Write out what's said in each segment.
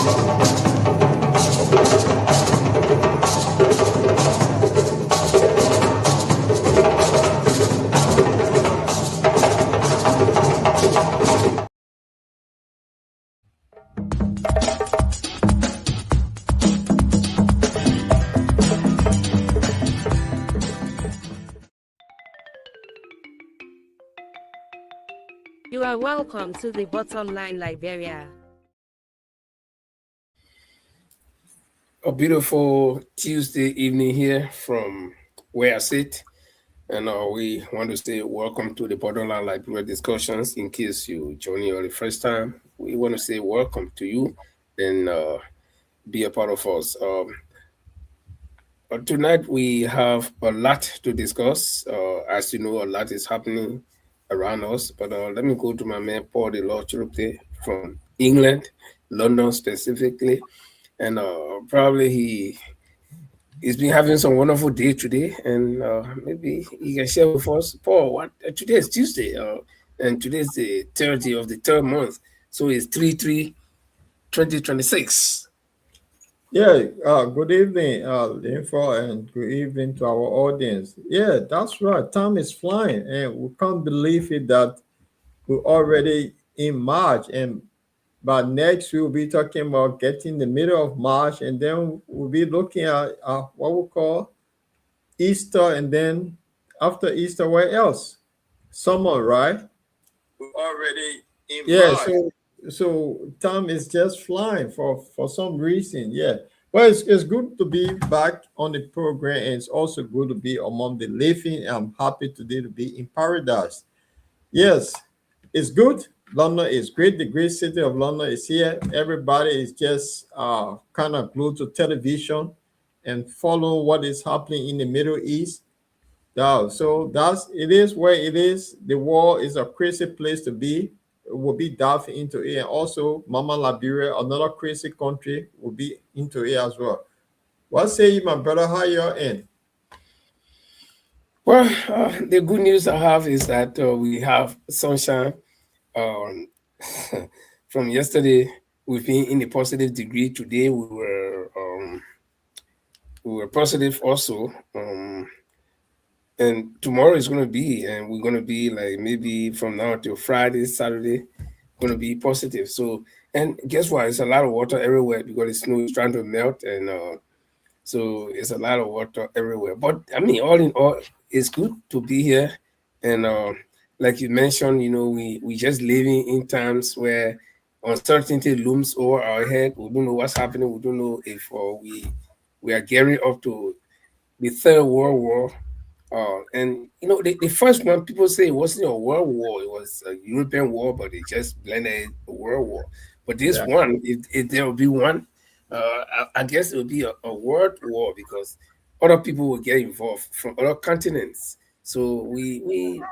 You are welcome to the Bottom Line Liberia. A beautiful Tuesday evening here from where I sit. And we want to say welcome to the Bottom Line Liberia discussions. In case you join here the first time, we want to say welcome to you and be a part of us. Tonight we have a lot to discuss. As you know, a lot is happening around us. But let me go to my man Paul de Lorchulupe from England, London specifically, and probably he's been having some wonderful day today, and maybe he can share with us. Paul, what today is Tuesday, and today is the 30th of the third month, so it's 3/3/2026. Yeah, good evening, Info, and good evening to our audience. Yeah, that's right. Time is flying, and we can't believe it that we're already in March. And by next, we'll be talking about getting the middle of March, and then we'll be looking at what we call Easter, and then after Easter, where else? Summer, right? We're already in March. So time is just flying for some reason. Yeah. Well, it's good to be back on the program, and it's also good to be among the living. I'm happy today to be in paradise. Yes, it's good. London is great. The great city of London is here. Everybody is just kind of glued to television and follow what is happening in the Middle East. So it is where it is. The world is a crazy place to be. Will be dived into it. And also, Mama Liberia, another crazy country, will be into it as well. What say you, my brother? How you're in? Well, the good news I have is that we have sunshine. Um, from yesterday, we've been in a positive degree. Today, we were positive also. And tomorrow is going to be, and we're going to be like maybe from now till Friday, Saturday, going to be positive. So, and guess what? It's a lot of water everywhere because the snow is trying to melt, and so it's a lot of water everywhere. But I mean, all in all, it's good to be here. And like you mentioned, we just living in times where uncertainty looms over our head. We don't know what's happening. We don't know if we are gearing up to the Third World War. And the first one, people say it wasn't a world war, it was a European war, but they just blended a world war. But this one, if there will be one, I guess it will be a world war because other people will get involved from other continents. So we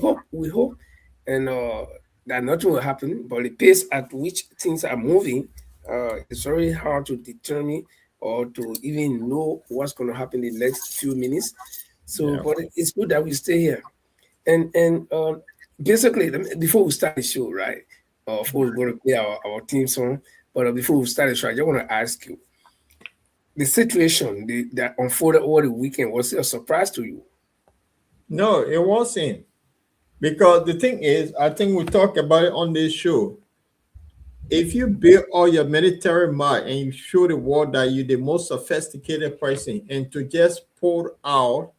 hope, and that nothing will happen. But the pace at which things are moving, it's very hard to determine or to even know what's going to happen in the next few minutes. So, but it's good that we stay here. And basically, before we start the show, right? Of course, we're going to play our theme song. But before we start the show, I just want to ask you, the situation that unfolded over the weekend, was it a surprise to you? No, it wasn't. Because the thing is, I think we talked about it on this show. If you build all your military might and you show the world that you're the most sophisticated person, and to just pull out,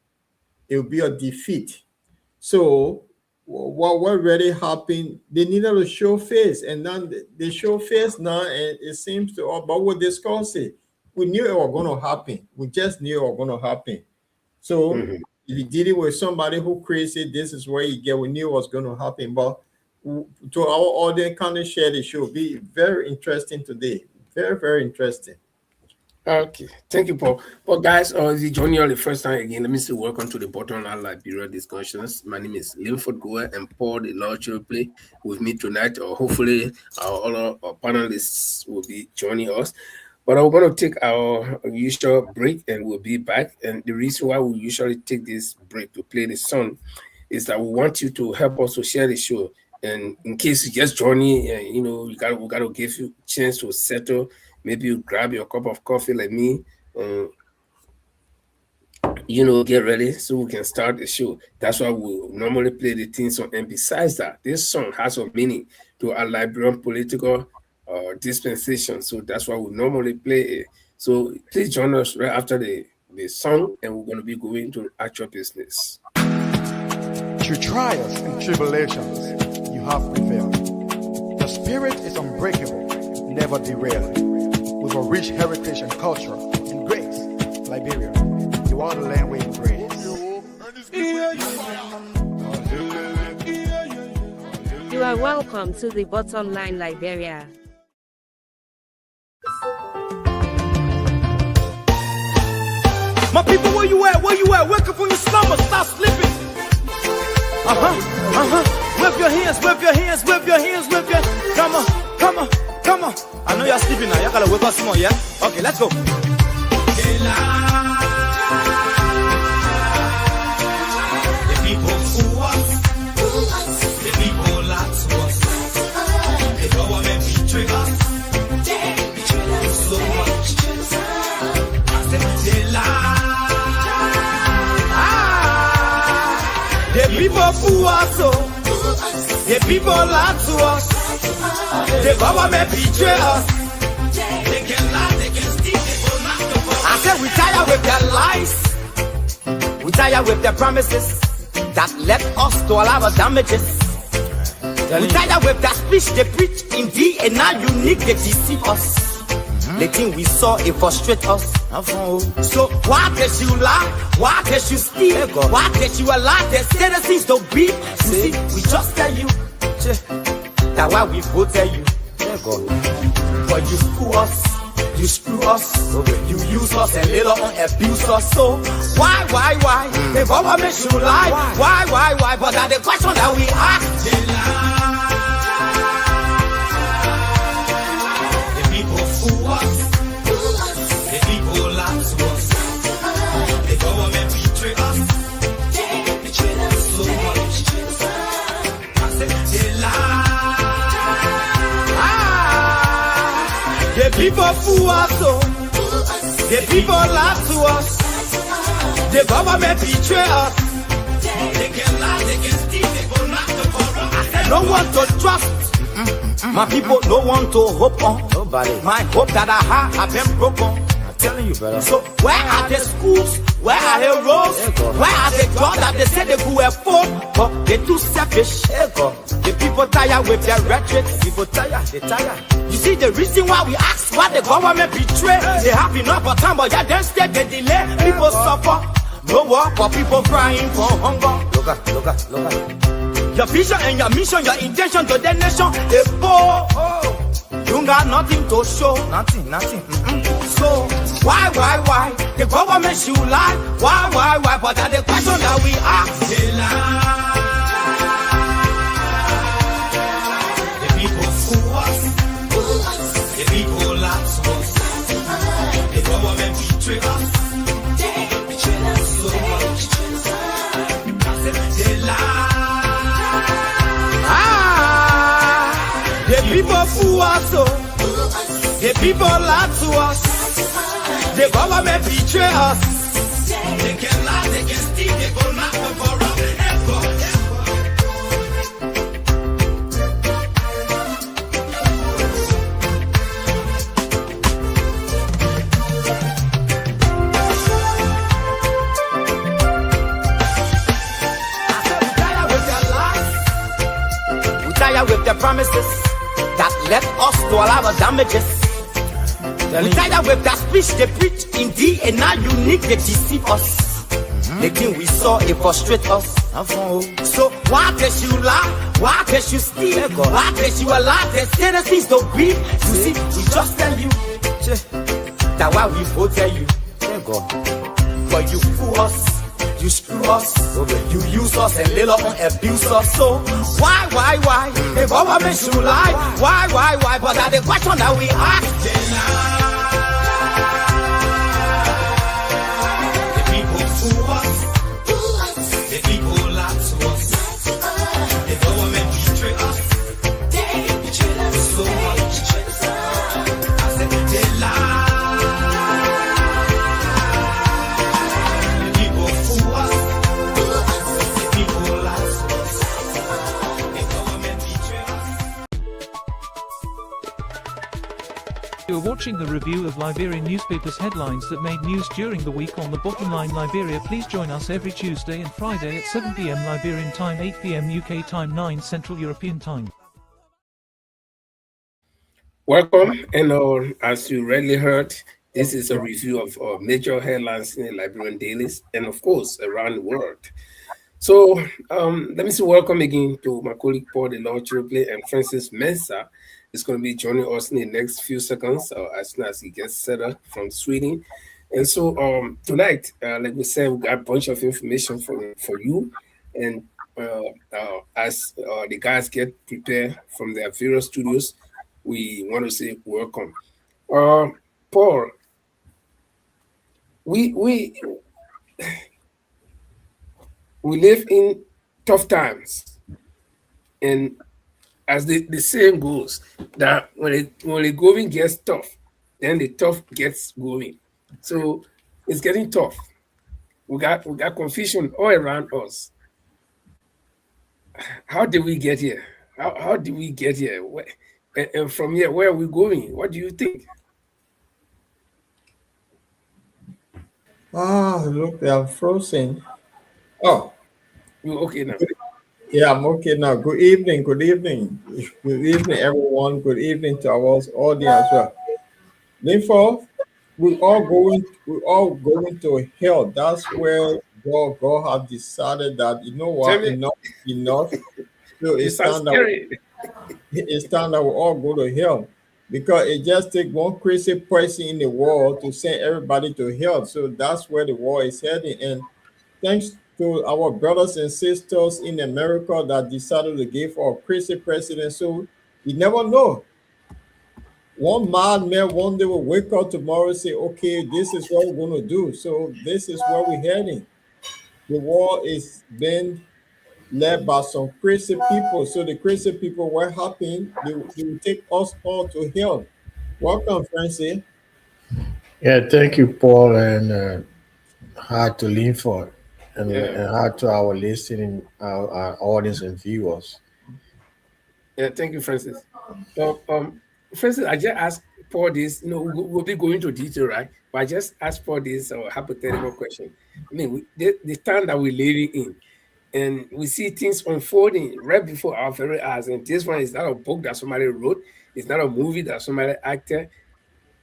it will be a defeat. So what really happened, they needed to show face, and then they show face now, and it seems to, but we'll discuss it. We knew it was going to happen. We just knew it was going to happen. So if you did it with somebody who crazy, this is where you get, we knew it was going to happen. But to our audience, kind of share the show. Be very interesting today. Very, very interesting. Okay, thank you, Paul. Well, guys, if you join you the first time again, let me say welcome to the Bottom Line Liberia discussions. My name is Linford Goer, and Paul the Lorchulupe with me tonight. Or hopefully, our other panelists will be joining us. But I'm going to take our usual break, and we'll be back. And the reason why we usually take this break to play the song is that we want you to help us to share the show. And in case you just joining, we got to give you a chance to settle maybe you grab your cup of coffee like me, and get ready so we can start the show. That's why we normally play the theme song. And besides that, this song has a meaning to our Liberian political dispensation. So that's why we normally play it. So please join us right after the song, and we're going to be going to actual business. Through trials and tribulations, you have prevailed. Your spirit is unbreakable, never derailed. With a rich heritage and culture and grace, Liberia, you are the land we embrace. You are welcome to the Bottom Line Liberia. My people, where you at? Where you at? Wake up from your slumber, stop sleeping. Whip your hands, whip your hands, whip your hands, whip your. Come on, come on, come on. I know you're sleeping now. Y'all gotta wake up some more, yeah? Okay, let's go. The people who us, the people lie to us, the government betray us, so much. I said they lie. The people who us, the people lie to us, the government betray us. They can lie, they can steal, they will not go. I said we tired with their lies, we tired with their promises that led us to all our damages. We tired with that speech they preach in thee, and now unique they deceive us. The thing we saw, it frustrate us. So why did you lie? Why did you steal? Why did you allow the citizens to be? You see, we just tell you that why we voted you. But you screw us, you screw us, you use us and later on abuse us. So why? The government should lie. Why? But that's the question that we ask. They lie. The people fool us. The people lie to us. The government betray us. So much. I said they lie. The people fool us, the people lie to us, the government betray us. They can lie, they can steal, they will not corrupt. I said no one to trust. My people, no one to hope on. Nobody. My hope that I have been broken. I'm telling you, brother. So where are the schools? Where are the roads? Where are the jobs that they say they could afford? But they're too selfish. The people tired with their rhetoric. People tired, they tired. You see the reason why we ask why the government betray. They have enough of time, but yeah, then stay they delay. People suffer. No work for people crying for hunger. Look at. Your vision and your mission, your intention to the nation, they poor. You got nothing to show. Nothing. So why? The government should lie. Why? But that's the question that we ask. They lie. The people fool us. The people lie to us. The government betray us. So much. I said they lie. The people fool us, the people lie to us, the government betray us. They can lie, they can steal, they go knock the corrupt. We tired with their promises that led us to all our damages. We tired with that speech they preach in thee, and now unique they deceive us. The thing we saw, it frustrate us. So why did you lie? Why did you steal? Why did you allow the citizens to grieve? You see, we just tell you that why we voted you. But you fool us. You screw us, you use us and later on abuse us. So why? The government should lie. Why? But that's the question that we ask. The people fool us. The people lie to us. The government betray us. So much. I said they lie. You're watching the review of Liberian newspapers headlines that made news during the week on the Bottom Line Liberia. Please join us every Tuesday and Friday at 7 p.m. Liberian time, 8 p.m. UK time, 9 Central European time. Welcome, and as you already heard, this is a review of major headlines in the Liberian dailies and, of course, around the world. So let me say welcome again to my colleague Paul Delors and Francis Mensah is going to be joining us in the next few seconds as soon as he gets set up from Sweden. And so tonight, like we said, we got a bunch of information for you. And as the guys get prepared from their various studios, we want to say welcome. Paul, we live in tough times, and as the saying goes, that when the going gets tough, then the tough gets going. So it's getting tough. We got confusion all around us. How did we get here? How did we get here? And from here, where are we going? What do you think? Look, they are frozen. Oh, You okay now? yeah, I'm okay now. Good evening, good evening. Good evening, everyone. Good evening to our audience. Therefore, we all going to hell. That's where God has decided that, you know what, enough. So it's time that we all go to hell, because it just takes one crazy person in the world to send everybody to hell. So that's where the war is heading. And thanks to our brothers and sisters in America that decided to give our crazy president. So you never know. One madman one day will wake up tomorrow and say, okay, this is what we're going to do. So this is where we're heading. The war is being led by some crazy people. So the crazy people, what happened? They will take us all to hell. Welcome, Francie. Yeah, thank you, Paul, and hi to Linford, and hi to our listening, our audience and viewers. Yeah, thank you, Francis. Francis, I just asked Paul this. We'll be going to detail, right? But I just asked Paul this hypothetical question. I mean, the time that we're living in, and we see things unfolding right before our very eyes. And this one is not a book that somebody wrote. It's not a movie that somebody acted.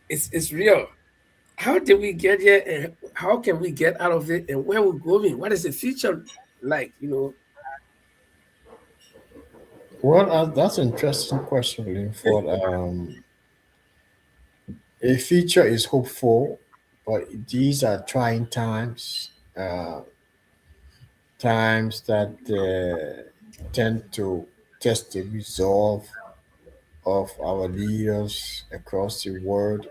It's real. How did we get here, and how can we get out of it, and where we're going? What is the future like? Well, that's an interesting question, Linford. A future is hopeful, but these are trying times. Times that tend to test the resolve of our leaders across the world,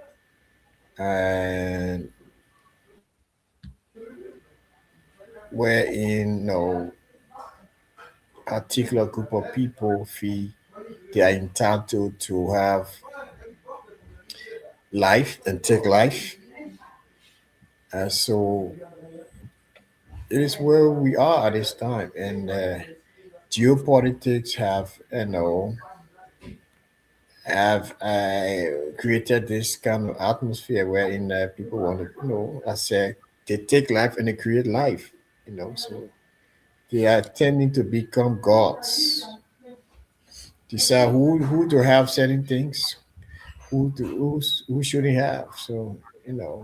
and wherein particular group of people feel they are entitled to have life and take life. So it is where we are at this time, and geopolitics have created this kind of atmosphere wherein people want to, I say, they take life and they create life, so they are tending to become gods, decide who to have certain things, who shouldn't have. So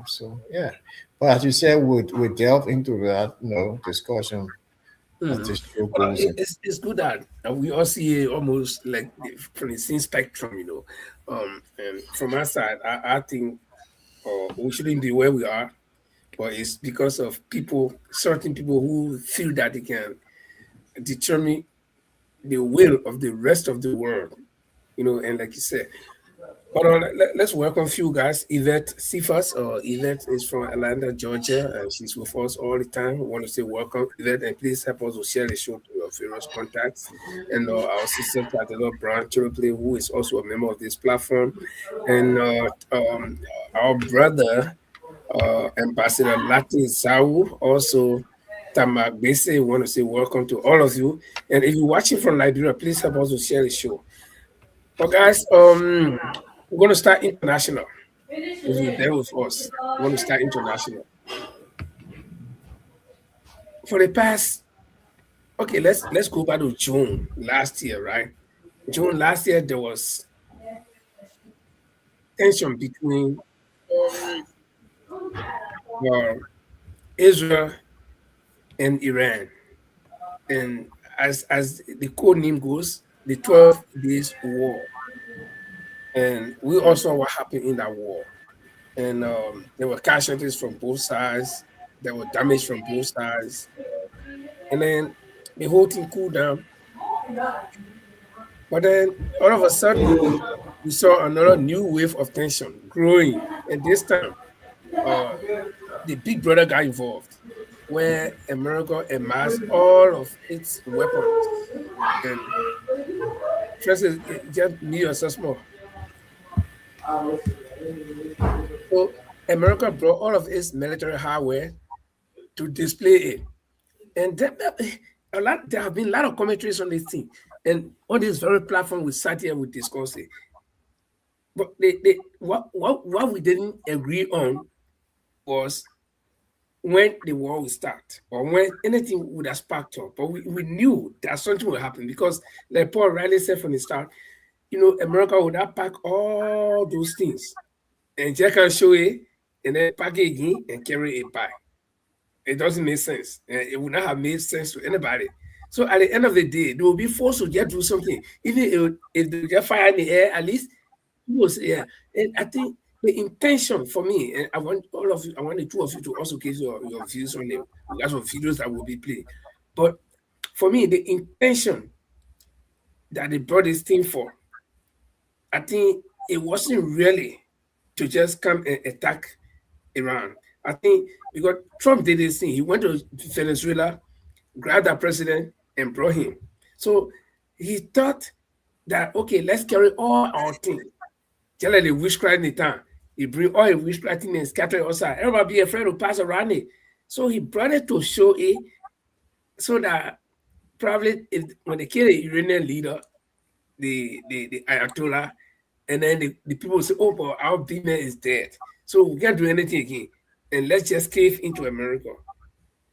so yeah. But as you said, we delve into that discussion as the show Well, goes. it's good that we all see it almost like from the same spectrum, And from our side, I think we shouldn't be where we are, but it's because of certain people who feel that they can determine the will of the rest of the world, and like you said. But let's welcome a few guys. Yvette Cephas, Yvette is from Atlanta, Georgia, and she's with us all the time. We want to say welcome, Yvette, and please help us to share the show to your various contacts. And our sister, Tatela Brown Chiripley, who is also a member of this platform. And our brother, Ambassador Latin Sau, also Tamak Bese. We want to say welcome to all of you. And if you're watching from Liberia, please help us to share the show. But guys, we're going to start international. If you're there with us, we want to start international. For the past, okay, let's go back to June last year, right? June last year there was tension between uh, Israel and Iran, and as the code name goes, the 12 days war, and we all saw what happened in that war, and there were casualties from both sides, there were damage from both sides, and then the whole thing cooled down. But then all of a sudden, we saw another new wave of tension growing, and this time, uh, the big brother got involved, where America amassed all of its weapons. And first, just me yourself small. So America brought all of its military hardware to display it, and there have been a lot of commentaries on this thing, and on this very platform we sat here we discussed it. But what we didn't agree on was when the war would start or when anything would have sparked up. But we knew that something would happen because, like Paul Riley said from the start, America would have packed all those things and Jack can show it and then pack it again and carry it back. It doesn't make sense. It would not have made sense to anybody. So at the end of the day, they will be forced to just do something. Even if they get fire in the air, at least people say, yeah. And I think the intention for me, and I want all of you, I want the two of you to also give your views on them. That's what videos that will be playing. But for me, the intention that they brought this thing for, I think it wasn't really to just come and attack Iran. I think because Trump did this thing, he went to Venezuela, grabbed that president, and brought him. So he thought that, okay, let's carry all our things. Just like the witchcraft in the town. He bring all the witchcraft things and scatter it outside. Everybody be afraid to pass around it. So he brought it to show it so that probably when they kill the Iranian leader, the Ayatollah, and then the people say, oh, but our big man is dead. So we can't do anything again. And let's just cave into America.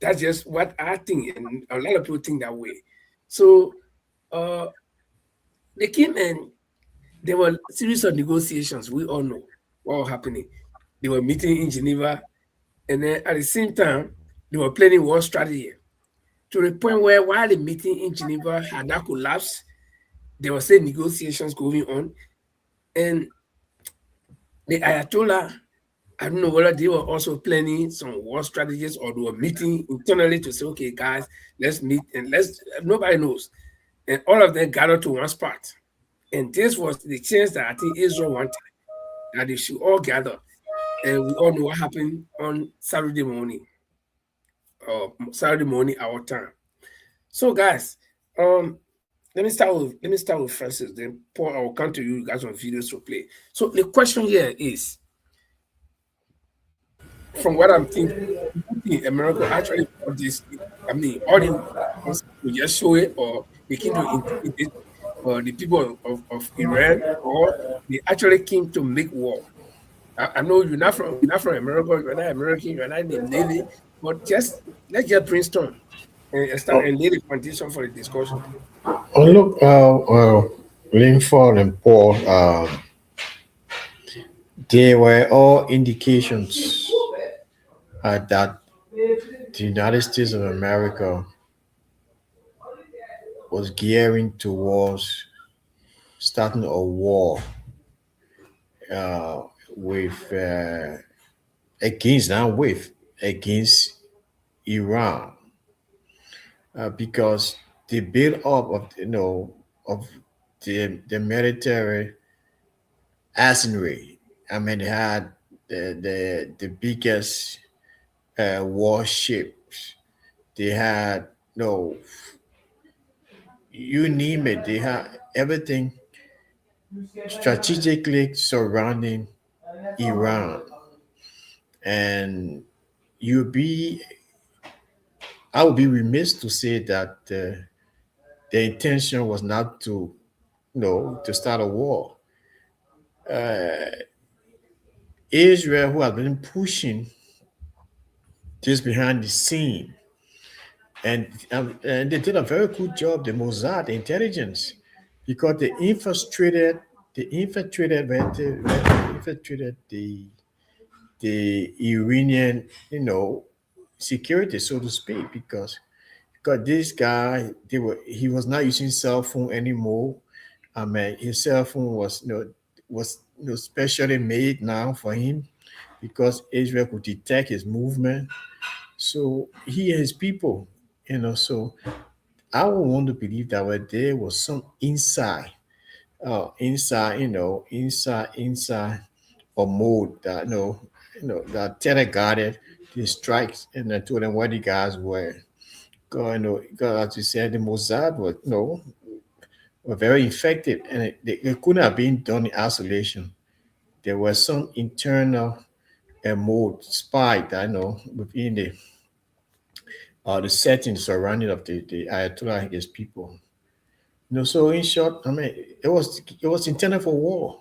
That's just what I think. And a lot of people think that way. So they came and there were a series of negotiations. We all know what was happening. They were meeting in Geneva. And then at the same time, they were planning war strategy. To the point where while the meeting in Geneva had not collapsed, there were still negotiations going on. And the Ayatollah, I don't know whether they were also planning some war strategies or they were meeting internally to say, okay, guys, let's meet and nobody knows. And all of them gathered to one spot. And this was the chance that I think Israel wanted, that they should all gather. And we all know what happened on Saturday morning, our time. So, guys, let me start with Francis. Then Paul, I will come to you guys on videos to play. So the question here is, from what I'm thinking, America actually brought this. I mean, all the just show it, or they came to intimidate the people of Iran, or they actually came to make war. I know you're not from America, you're not American, you're not in the Navy, but let's just brainstorm and start and lay the foundation for the discussion. Oh, look, Linford and Paul, they were all indications that the United States of America was gearing towards starting a war with against Iran, because the build up of the military arsenal. I mean, they had the biggest warships. They had you name it. They had everything strategically surrounding Iran, and I would be remiss to say that the intention was not to start a war. Israel who has been pushing this behind the scene, and they did a very good job. The Mossad, the intelligence, because they infiltrated the Iranian, security, so to speak, because this guy, he was not using cell phone anymore. I mean, his cell phone was specially made now for him because Israel could detect his movement. So he and his people, so I would want to believe that there was some inside or mode that that teleguided the strikes and then told them where the guys were. Because as you said, the Mossad were very effective, and it couldn't have been done in isolation. There was some internal mode spy that within the setting surrounding of the Ayatollah and his people. So in short, I mean, it was intended for war.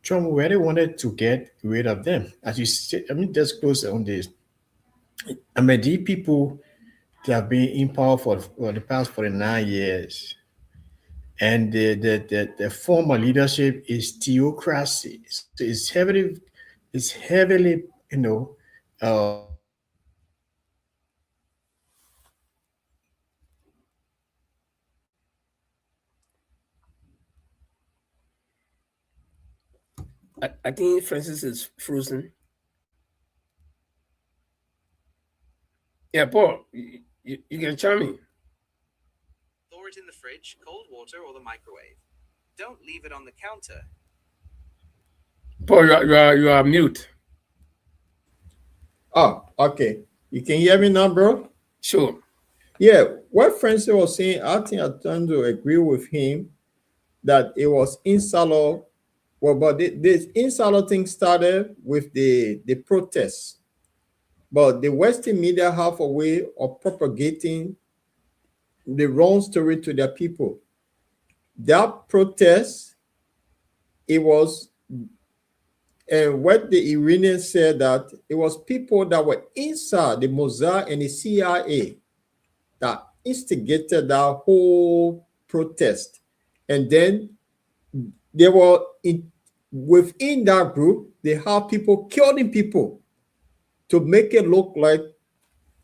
Trump really wanted to get rid of them. As you said, I mean, just close on this. I mean, these people, they have been in power for the past 49 years. And the former leadership is theocracy. So it's heavily, uh, I think Francis is frozen. Yeah, Paul, you can chime in. Store it in the fridge, cold water, or the microwave. Don't leave it on the counter. Paul, you are mute. Oh, okay. You can hear me now, bro? Sure. Yeah, what Francis was saying, I think I tend to agree with him that it was insular. Well, but this insular thing started with the protests. But the Western media have a way of propagating the wrong story to their people. That protest, it was, and what the Iranians said, that it was people that were inside the Mossad and the CIA that instigated that whole protest. And then they were within that group, they have people killing people to make it look like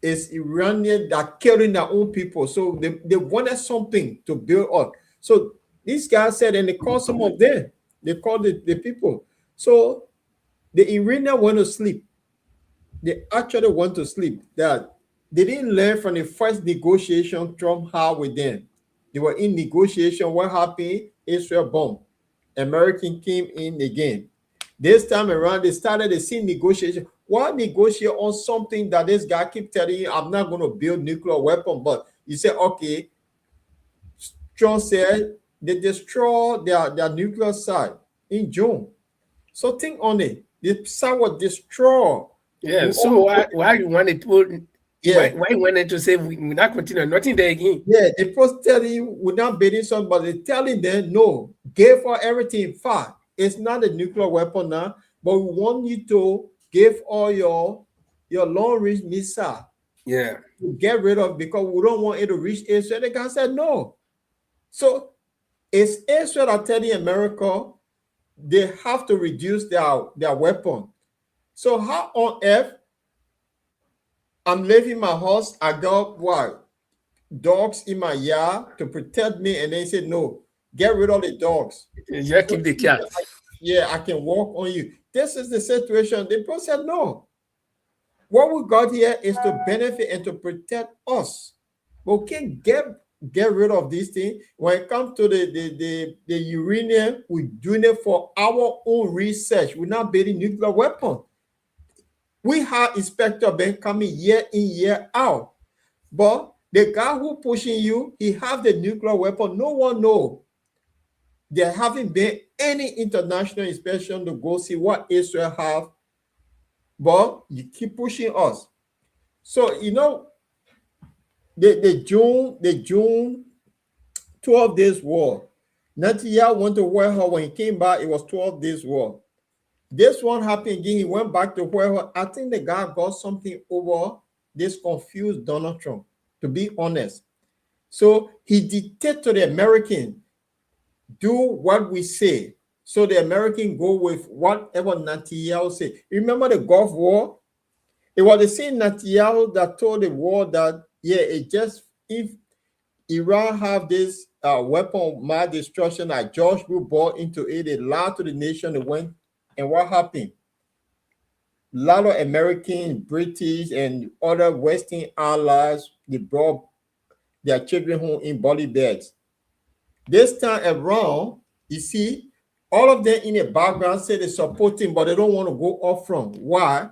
it's Iranian that killing their own people. So they wanted something to build up. So these guys said, and they called some of them, they called the people. So the Iranian went to sleep. They actually went to sleep. That they didn't learn from the first negotiation Trump had with them. They were in negotiation. What happened? Israel bombed. American came in again. This time around, they started the same negotiation. Why negotiate on something that this guy keep telling you, I'm not going to build nuclear weapon, but you say, okay, Trump said they destroy their nuclear site in June. So think on it. The site was destroyed. Yeah, so why you wanted to why you wanted to say we not continue nothing there again? Yeah, they first telling you we're not building something, but they're telling them no, give for everything. Fine. It's not a nuclear weapon now, but we want you to give all your long-range missile. Yeah. To get rid of, because we don't want it to reach Israel. The guy said no. So it's Israel that telling America they have to reduce their weapon. So how on earth I'm leaving my house, I got what? Dogs in my yard to protect me, and they said no, get rid of the dogs. Yeah, keep the cat. Yeah, I can walk on you. This is the situation. The person said no. What we got here is to benefit and to protect us. But we can't get rid of this thing. When it comes to the uranium, we're doing it for our own research. We're not building nuclear weapons. We have Inspector Ben coming year in, year out. But the guy who pushing you, he have the nuclear weapon. No one knows. There haven't been any international inspection to go see what Israel have. But you keep pushing us. So, the June 12 days war. Netanyahu went to war. When he came back, it was 12 days war. This one happened again. He went back to where I think the guy got something over this confused Donald Trump, to be honest. So he dictated to the American, do what we say. So the American go with whatever Netanyahu say. Remember the Gulf War? It was the same Netanyahu that told the world that, yeah, it just, if Iran have this weapon of mass destruction that George Bush bought into it, they lied to the nation, they went, and what happened? A lot of American, British, and other Western allies, they brought their children home in body bags. This time around, you see, all of them in the background say they support him, but they don't want to go up front. Why?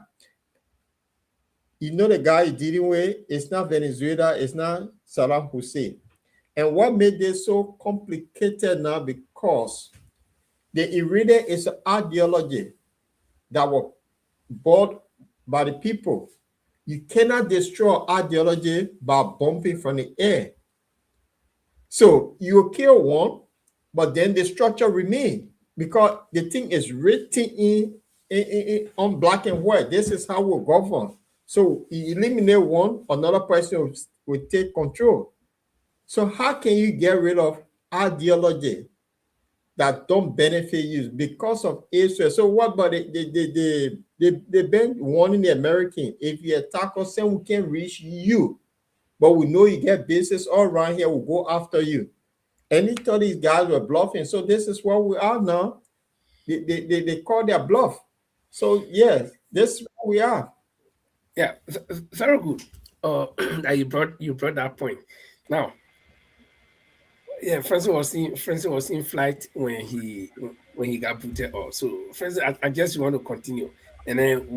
You know the guy you're dealing with, it's not Venezuela, it's not Saddam Hussein. And what made this so complicated now, because the Iranian is an ideology that was bought by the people. You cannot destroy ideology by bombing from the air. So you kill one, but then the structure remains because the thing is written in on black and white. This is how we govern. So you eliminate one, another person will take control. So how can you get rid of ideology that don't benefit you because of Israel? So what about they've been warning the American, if you attack us, then we can reach you. But we know you get bases all around here, we'll go after you. And he thought these guys were bluffing. So this is where we are now. They call their bluff. So yes, this is where we are. Yeah, very good. That you brought that point. Now, yeah, Francis was in flight when he got booted off. So Francis, I guess you want to continue, and then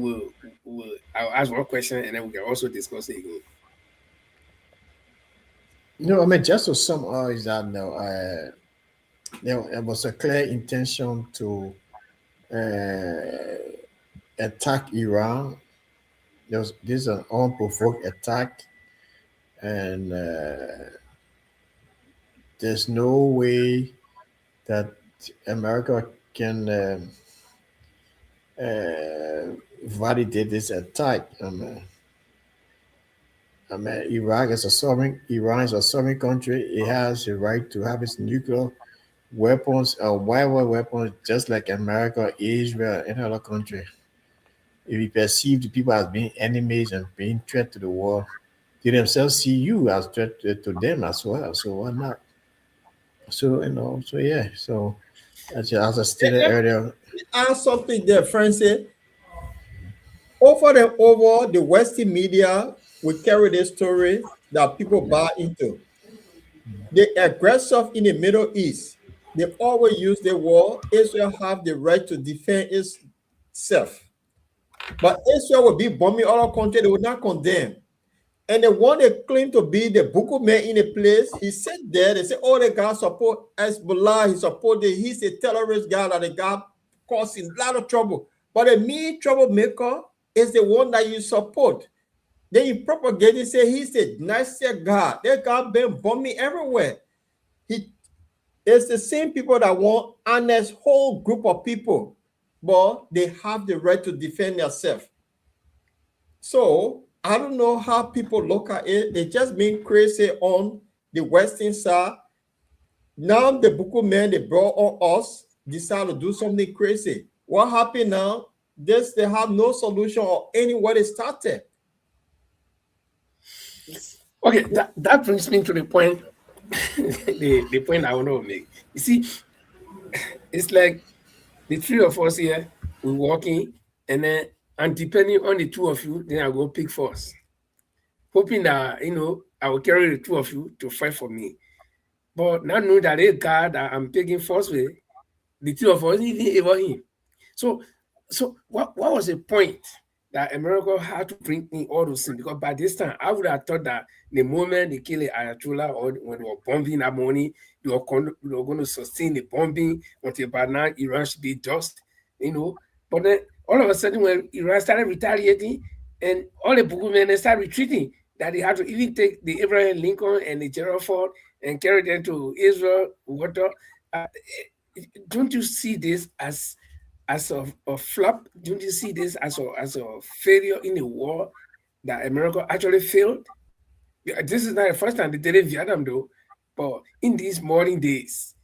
I'll ask one question, and then we can also discuss it again. No, I mean, just to sum up is that no, there was a clear intention to attack Iran. This is an unprovoked attack, and there's no way that America can validate this attack. Iran is a sovereign country. It has the right to have its nuclear weapons or whatever weapons, just like America, Israel, any other country. If you perceive the people as being enemies and being threat to the world, they themselves see you as threat to them as well. So why not? So so yeah. So as I stated earlier, Add something there, Francis. Over and over, the Western media will carry this story that people buy into. The aggressor in the Middle East, they always use the word Israel have the right to defend itself. But Israel will be bombing other countries, they will not condemn. And the one they claim to be the Buku man in the place, he said there, they say, oh, the guy support Hezbollah, he's a terrorist guy that the guy causing a lot of trouble. But the main troublemaker is the one that you support. Then you propagate and say he's a nicer guy. That guy been bombing everywhere. It's the same people that want honest whole group of people, but they have the right to defend themselves. So I don't know how people look at it. They just been crazy on the Western side. Now the Buku men they brought on us decide to do something crazy. What happened now? They have no solution or anywhere they started. Okay, that brings me to the point, the point I want to make. You see, it's like the three of us here, we're walking, and depending on the two of you, then I go pick first, hoping that I will carry the two of you to fight for me. But now know that a guy that I'm picking first with, the two of us even ever him. So what was the point that America had to bring in all those things? Because by this time, I would have thought that the moment they kill the Ayatollah or when they were bombing that morning, they were going to sustain the bombing until by now Iran should be dust, But then all of a sudden, when Iran started retaliating and all the Buku men started retreating, that they had to even take the Abraham Lincoln and the Gerald Ford and carry them to Israel, water. Don't you see this as as a flop? Don't you see this as a failure in the war that America actually failed? Yeah, this is not the first time they did it in Vietnam, though. But in these modern days,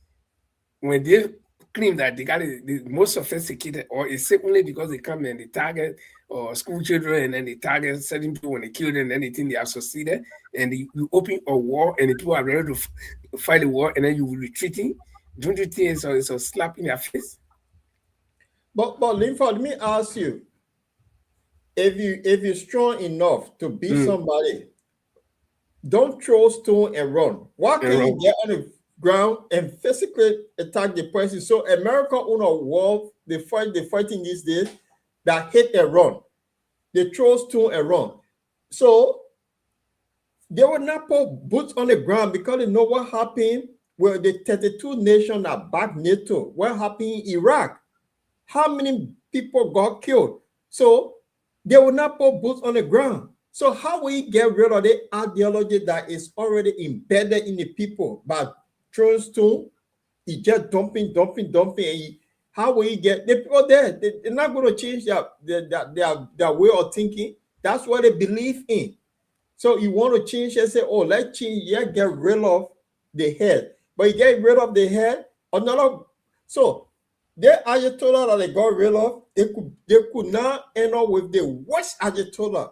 when they claim that they got the most sophisticated, or it's only because they come and they target or school children and then they target certain people when they kill them, and then they think they have succeeded, and you open a war and the people are ready to fight the war, and then you retreating. Don't you think it's a slap in their face? But Linford, let me ask you, if you're strong enough to beat somebody, don't throw stone and run. Why can't you get on the ground and physically attack the person? So America on a war, they're fighting these days that hit and run. They throw stone and run. So they will not put boots on the ground because they know what happened where the 32 nations that back NATO. What happened in Iraq? How many people got killed? So they will not put boots on the ground. So how will you get rid of the ideology that is already embedded in the people? By throwing stone, you just dumping. And how will you get the people there? They're not going to change their way of thinking. That's what they believe in. So you want to change and say, oh, let's change, get rid of the head. But you get rid of the head, another. So the Ayatollah that they got rid of, they could now end up with the worst Ayatollah.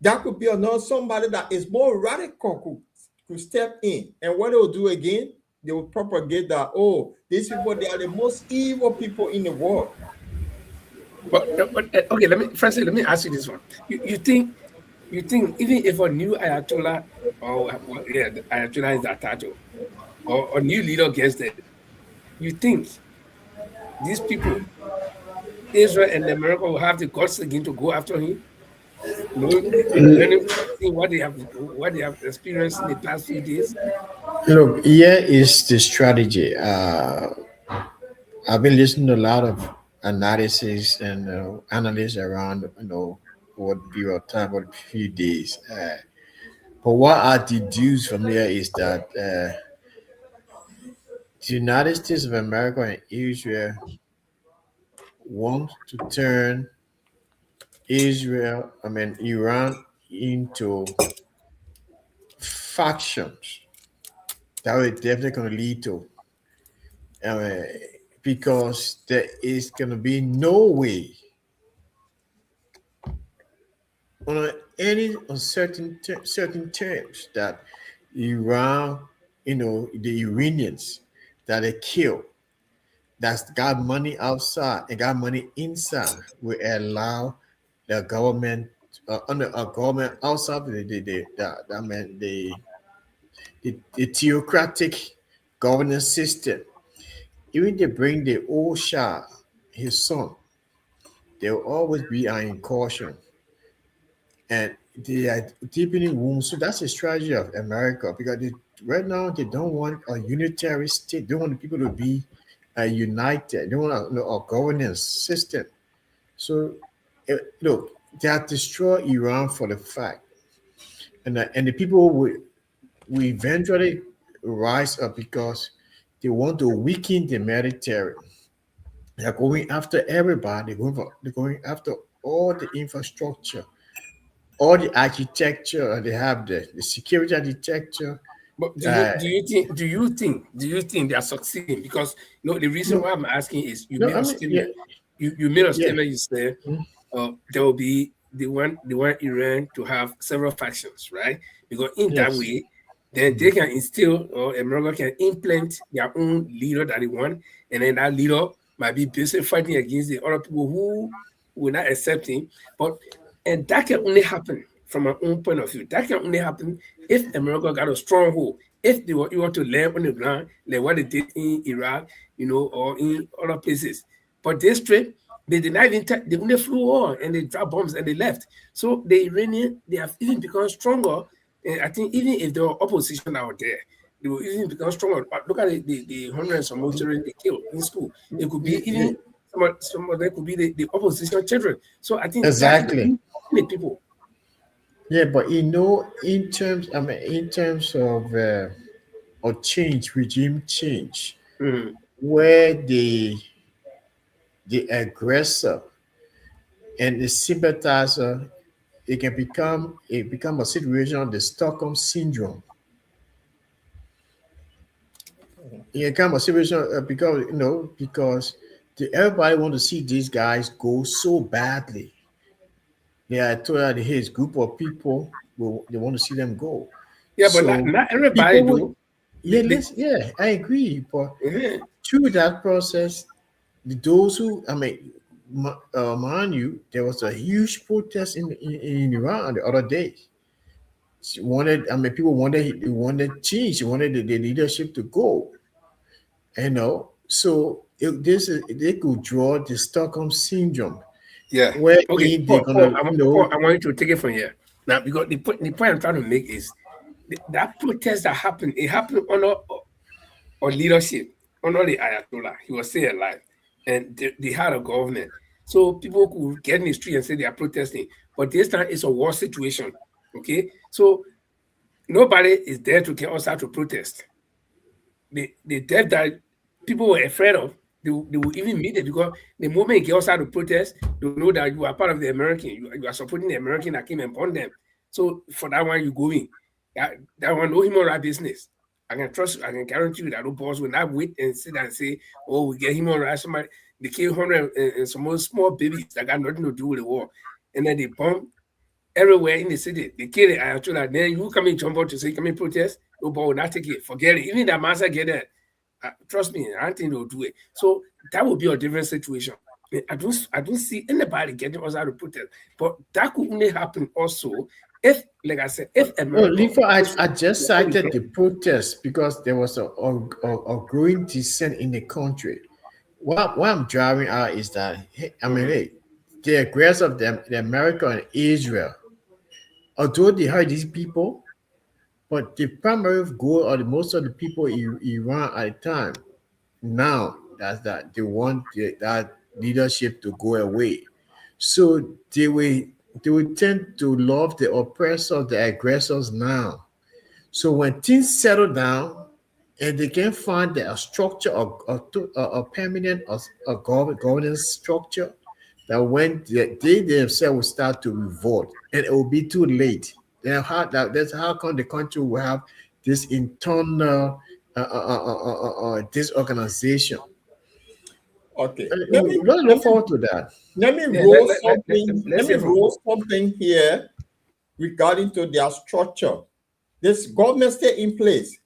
That could be another somebody that is more radical could step in. And what they will do again, they will propagate that, oh, these people, they are the most evil people in the world. But okay, let me ask you this one. You think even if a new Ayatollah the Ayatollah is attached or a new leader gets there, you think these people, Israel and America, will have the guts again to go after him? Learning what they have experienced in the past few days. Look, here is the strategy. I've been listening to a lot of analysis and analysis around, what period of time, what few days. But what I deduce from there is that the United States of America and Israel want to turn Iran into factions. That was definitely going to lead to, because there is going to be no way on certain terms that Iran, the Iranians that they kill, that's got money outside and got money inside, will allow the government under a government outside the theocratic governance system. Even they bring the old Shah, his son, there will always be an incursion, and they are deepening wounds. So that's the strategy of America, because right now they don't want a unitary state. They want the people to be united. They want a governance system. So look, they have destroyed Iran for the fact, and the people will eventually rise up because they want to weaken the military. They're going after everybody. They're going after all the infrastructure, all the architecture. They have the security architecture. But do you think they are succeeding? Because the reason why I'm asking is you made a statement. You made a statement. You said there will be they want Iran to have several factions, right? Because in that way, then they can instill, or America can implement their own leader that they want, and then that leader might be busy fighting against the other people who will not accept him. And that can only happen from my own point of view. That can only happen if America got a stronghold. If they were able to land on the ground, like what they did in Iraq, or in other places. But this trip, they did not even they only flew on and they dropped bombs and they left. So the Iranian, they have even become stronger. And I think even if there were opposition out there, they will even become stronger. Look at the hundreds of more children they killed in school. It could be even some of them could be the opposition children. So I think exactly the people. Yeah, but in terms of change, regime change, where the the aggressor and the sympathizer, it can become a situation of the Stockholm syndrome. It can become a situation because everybody want to see these guys go so badly. I told that his group of people they want to see them go. Yeah, but So not everybody people do. would, I agree. But Mhm. through that process, those who, mind you, there was a huge protest in Iran the other day. People wanted change. They wanted the leadership to go. So they could draw the Stockholm syndrome, Yeah. where Okay. they're gonna, Paul, I want you to take it from here now, because the point I'm trying to make is that protest that happened. It happened under leadership, under the Ayatollah. He was still alive, and they had a government, so people could get in the street and say they are protesting. But this time it's a war situation. Okay, so nobody is there to get us out to protest. The death that people were afraid of, they will even meet it, because the moment you get us out to protest, they will know that you are part of the American. You are supporting the American that came and born them. So for that one, you go in. That one, no human rights business. I can guarantee you that no boss will not wait and sit and say, oh, we get human rights. Somebody, they kill 100 and some more small babies that got nothing to do with the war. And then they bomb everywhere in the city. They kill it. Ayatollah. Then you come and jump out to say, come and protest. Nobody will not take it. Forget it. Even that master get that. Trust me, I don't think they'll do it. So that would be a different situation. I don't see anybody getting us out of protest. But that could only happen also if, like I said, if America. Lifa, I just cited the protest because there was a growing dissent in the country. What I'm driving at is that the aggressor of the America and Israel, although they hurt these people, but the primary goal of most of the people in Iran at the time now that's that they want that leadership to go away. So they will tend to love the oppressor, the aggressors now. So when things settle down and they can find a structure, a permanent governance structure, that when they themselves will start to revolt, and it will be too late. Then that's how come the country will have this internal disorganization. Okay. We look forward to that. Let me roll something here regarding to their structure. This government stay in place.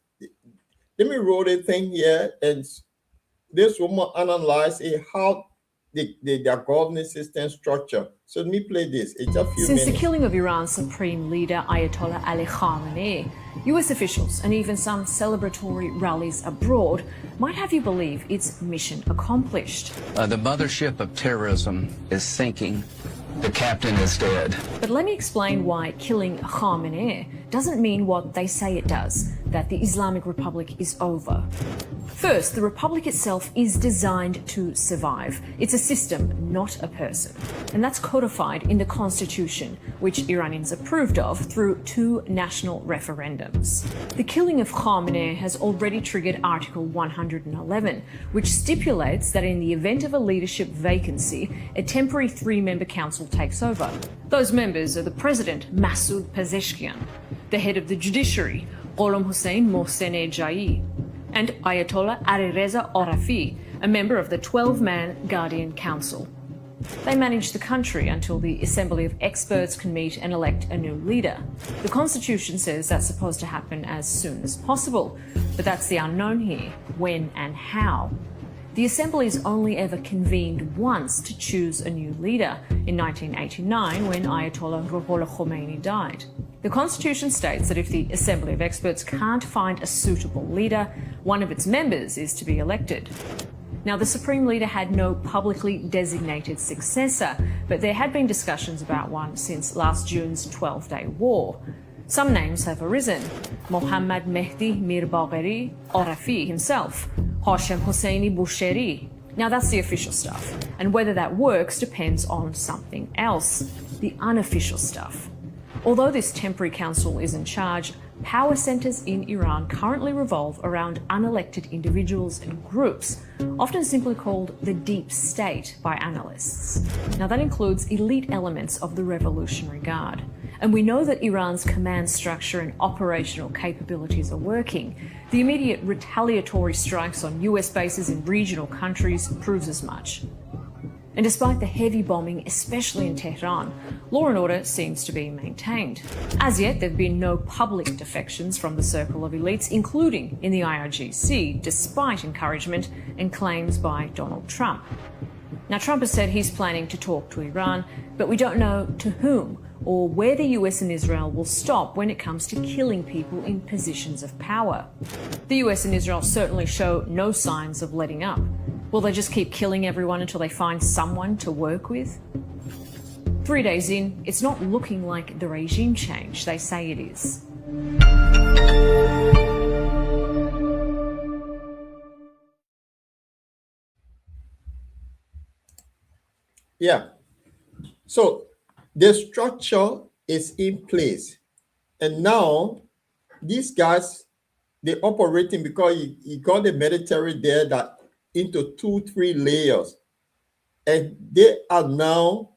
Let me roll the thing here, and this woman analyze how their governance system structure. So let me play this. It's a few Since minutes. the killing of Iran's supreme leader Ayatollah Ali Khamenei, US officials and even some celebratory rallies abroad might have you believe it's mission accomplished. The mothership of terrorism is sinking. The captain is dead. But let me explain why killing Khamenei doesn't mean what they say it does, that the Islamic Republic is over. First, the Republic itself is designed to survive. It's a system, not a person. And that's codified in the constitution, which Iranians approved of through 2 national referendums. The killing of Khamenei has already triggered Article 111, which stipulates that in the event of a leadership vacancy, a temporary 3-member council takes over. Those members are the President, Masoud Pezeshkian, the head of the judiciary, Gholam Hossein Mohsenejai, and Ayatollah Alireza Arafi, a member of the 12-man Guardian Council. They manage the country until the Assembly of Experts can meet and elect a new leader. The Constitution says that's supposed to happen as soon as possible, but that's the unknown here, when and how. The Assembly's only ever convened once to choose a new leader, in 1989 when Ayatollah Ruhollah Khomeini died. The Constitution states that if the Assembly of Experts can't find a suitable leader, one of its members is to be elected. Now, the Supreme Leader had no publicly designated successor, but there had been discussions about one since last June's 12-day war. Some names have arisen: Mohammad Mehdi Mirbagheri Arafi himself, Hashem Hosseini Bushiri. Now that's the official stuff, and whether that works depends on something else, the unofficial stuff. Although this temporary council is in charge, power centres in Iran currently revolve around unelected individuals and groups, often simply called the deep state by analysts. Now that includes elite elements of the Revolutionary Guard. And we know that Iran's command structure and operational capabilities are working. The immediate retaliatory strikes on US bases in regional countries proves as much. And despite the heavy bombing, especially in Tehran, law and order seems to be maintained. As yet, there have been no public defections from the circle of elites, including in the IRGC, despite encouragement and claims by Donald Trump. Now, Trump has said he's planning to talk to Iran, but we don't know to whom or where the US and Israel will stop when it comes to killing people in positions of power. The US and Israel certainly show no signs of letting up. Will they just keep killing everyone until they find someone to work with? 3 days in, it's not looking like the regime change they say it is. Yeah. So the structure is in place. And now these guys, they're operating because you got the military there that into 2-3 layers. And they are now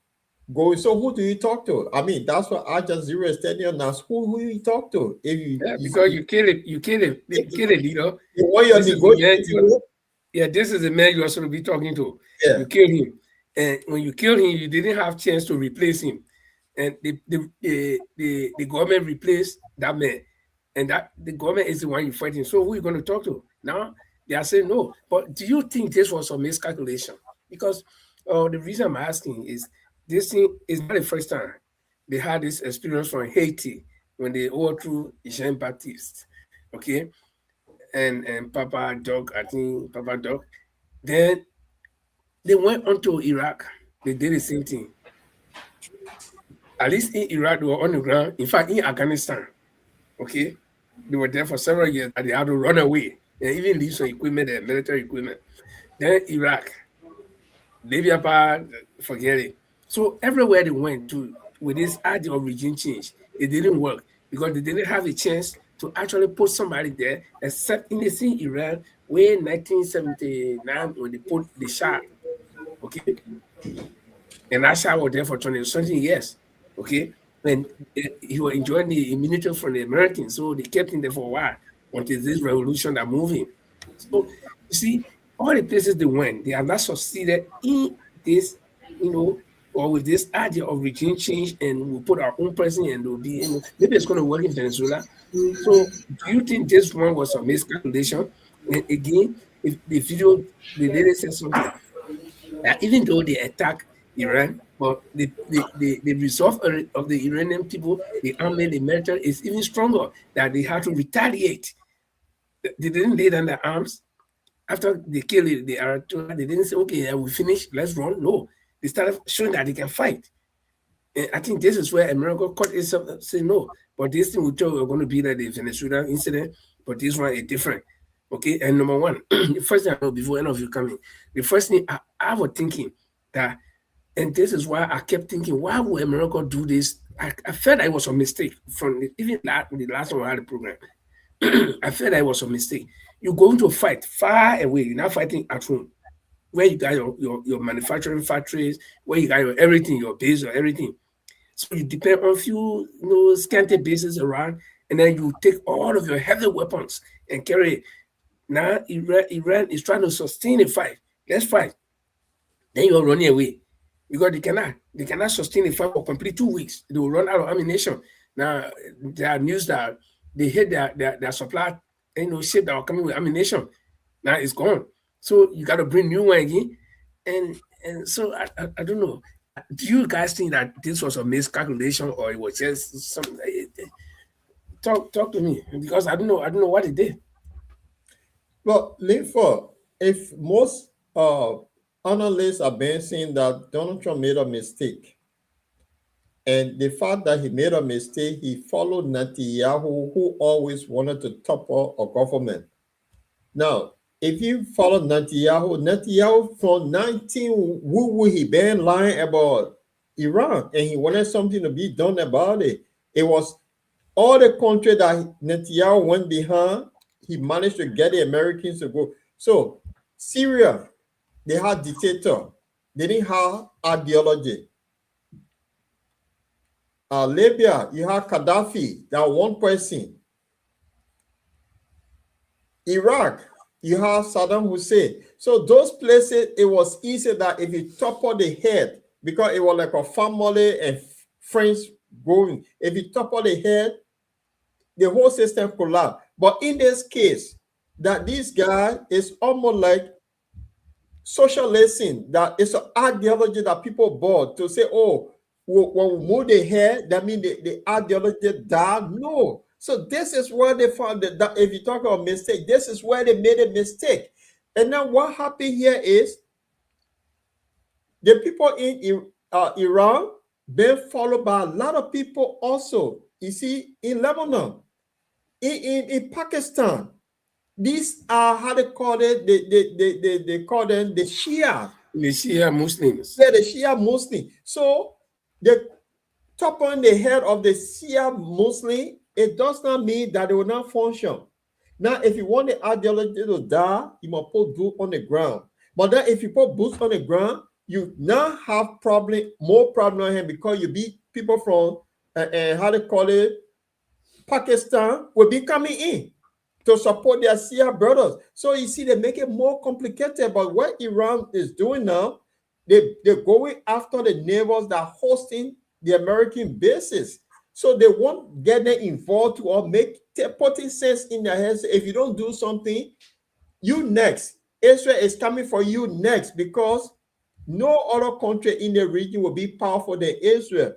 going, so who do you talk to? I mean, that's what Al Jazeera is telling you now. Who you talk to? If because you kill it, you kill it, this is the man you are supposed to be talking to. Yeah. You kill him. And when you kill him, you didn't have chance to replace him. And the government replaced that man. And that the government is the one you're fighting. So who are you going to talk to? Now they are saying no. But do you think this was a miscalculation? Because the reason I'm asking is this thing is not the first time they had this experience from Haiti when they overthrew Jean Baptiste. Okay. And Papa Doc, I think Papa Doc. Then they went on to Iraq. They did the same thing. At least in Iraq, they were on the ground. In fact, in Afghanistan, okay, they were there for several years and they had to run away and even leave some equipment there, military equipment. Then Iraq, Libya, forget it. So everywhere they went to with this idea of regime change, it didn't work because they didn't have a chance to actually put somebody there, except in the same Iran where 1979 when they put the Shah. Okay, and that Shah was there for 20-something years. Okay, and he was enjoying the immunity from the Americans, so they kept him there for a while until this revolution that moved him. So you see, all the places they went, they have not succeeded in this, or with this idea of regime change, and we'll put our own president, and will be, maybe it's going to work in Venezuela. So, do you think this one was a miscalculation? And again, if the video, the lady said something that even though they attack Iran, but the resolve of the Iranian people, the army, the military is even stronger, that they had to retaliate. They didn't lay down their arms. After they killed the Ayatollah, they didn't say, okay, we finished, let's run. No, they started showing that they can fight. And I think this is where America caught itself saying no. But this thing we thought we were going to be like the Venezuela incident, but this one is different. Okay, and number one, the first thing I know before any of you coming, the first thing I was thinking that, and this is why I kept thinking, why would America do this? I felt that it was a mistake from even the last one we had the program. I felt that it was a mistake. You're going to fight far away. You're not fighting at home, where you got your manufacturing factories, where you got your everything, your base or everything. So you depend on a few scanty bases around, and then you take all of your heavy weapons and carry it. Now Iran is trying to sustain a fight. Let's fight. Then you're running away. Because they cannot sustain a fight for complete 2 weeks. They will run out of ammunition. Now there are news that they hit their supply, ship that were coming with ammunition. Now it's gone. So you got to bring new one again. And so I don't know. Do you guys think that this was a miscalculation or it was just something? Talk to me, because I don't know what it did. Well, Linford, if most analysts are been saying that Donald Trump made a mistake, and the fact that he made a mistake, he followed Netanyahu, who always wanted to topple a government. Now, if you follow Netanyahu from 19, he been lying about Iran, and he wanted something to be done about it. It was all the country that Netanyahu went behind. He managed to get the Americans to go. So Syria, they had dictator. They didn't have ideology. Libya, you had Gaddafi, that one person. Iraq, you have Saddam Hussein. So those places, it was easy that if you topple the head, because it was like a family and friends going, if you topple the head, the whole system collapsed. But in this case, that this guy is almost like socialism, that it's an ideology that people bought to say, oh, when we move the head, that means the ideology died. No. So this is where they found that if you talk about mistake, this is where they made a mistake. And now what happened here is the people in Iran been followed by a lot of people also. You see, in Lebanon, in Pakistan, these are how they call it. They call them the Shia. The Shia Muslims. Yeah, the Shia Muslim. So the top on the head of the Shia Muslim, it does not mean that they will not function. Now, if you want the ideology to die, you must put boots on the ground. But then if you put boots on the ground, you now have more problem on him, because you beat people from how they call it, Pakistan will be coming in to support their Shia brothers. So you see, they make it more complicated. But what Iran is doing now, they're going after the neighbors that are hosting the American bases. So they won't get them involved or putting sense in their heads. If you don't do something, you next. Israel is coming for you next, because no other country in the region will be powerful than Israel.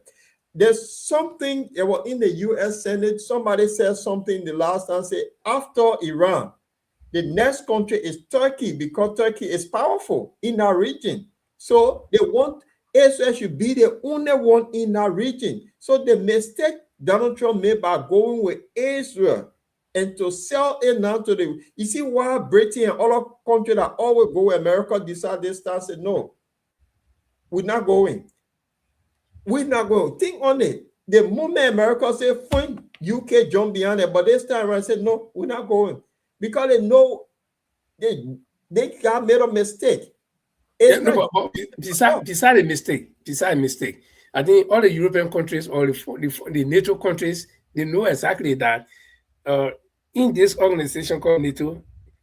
There's something in the U.S. Senate. Somebody said something the last time, say after Iran, the next country is Turkey, because Turkey is powerful in our region. So they want Israel should be the only one in our region. So the mistake Donald Trump made by going with Israel and to sell it now to the, you see why Britain and other countries that always go with America decide this time, say no, we're not going. We're not going. Think on it. The moment America say fine, UK jump behind it, but this time around said no, we're not going, because they know they got made a mistake. Beside a mistake, I think all the European countries or the NATO countries, they know exactly that in this organization called NATO,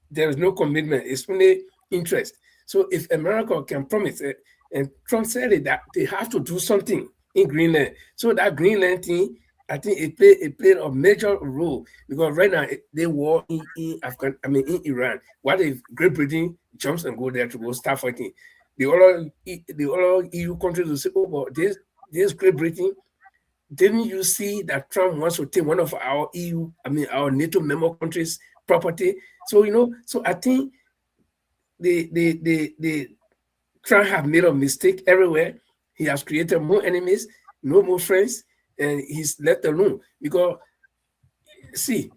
there is no commitment. It's only interest. So if America can promise it, and Trump said it, that they have to do something in Greenland. So that Greenland thing, I think it played a major role, because right now they war in Iran. What if Great Britain jumps and go there to go start fighting? The other EU countries will say, oh, but this Great Britain, didn't you see that Trump wants to take one of our our NATO member countries' property? So so I think the Trump have made a mistake everywhere. He has created more enemies, no more friends, and he's left alone. Because see,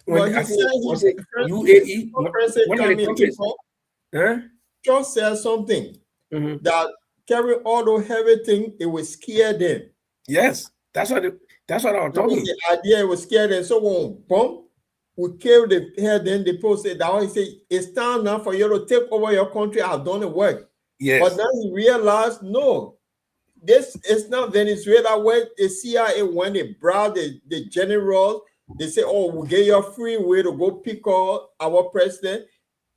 when UAE, one of the countries, Trump said something that carry all those everything, it will scare them. Yes, that's what I was talking. The idea it will scare them. So when bomb, we kill the head, then the people say that he say it's time now for you to take over your country. I've done the work. Yes. But now he realized, no, this is not Venezuela where the CIA, when they brought the generals, they say, oh, we'll get you a free way to go pick up our president.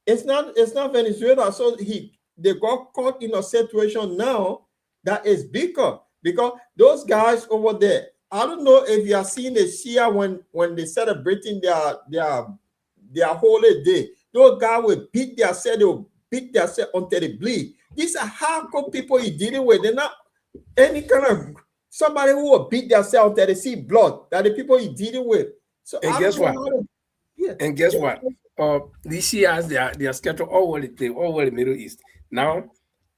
It's not Venezuela. So they got caught in a situation now that is bigger, because those guys over there, I don't know if you have seen the Shia when they celebrating their holy day. Those guys will beat themselves until they bleed. These are hardcore people you're dealing with. They're not any kind of somebody who will beat themselves until they see blood. That the people you're dealing with. So and guess what? These Shias, they are scattered all over the Middle East. Now,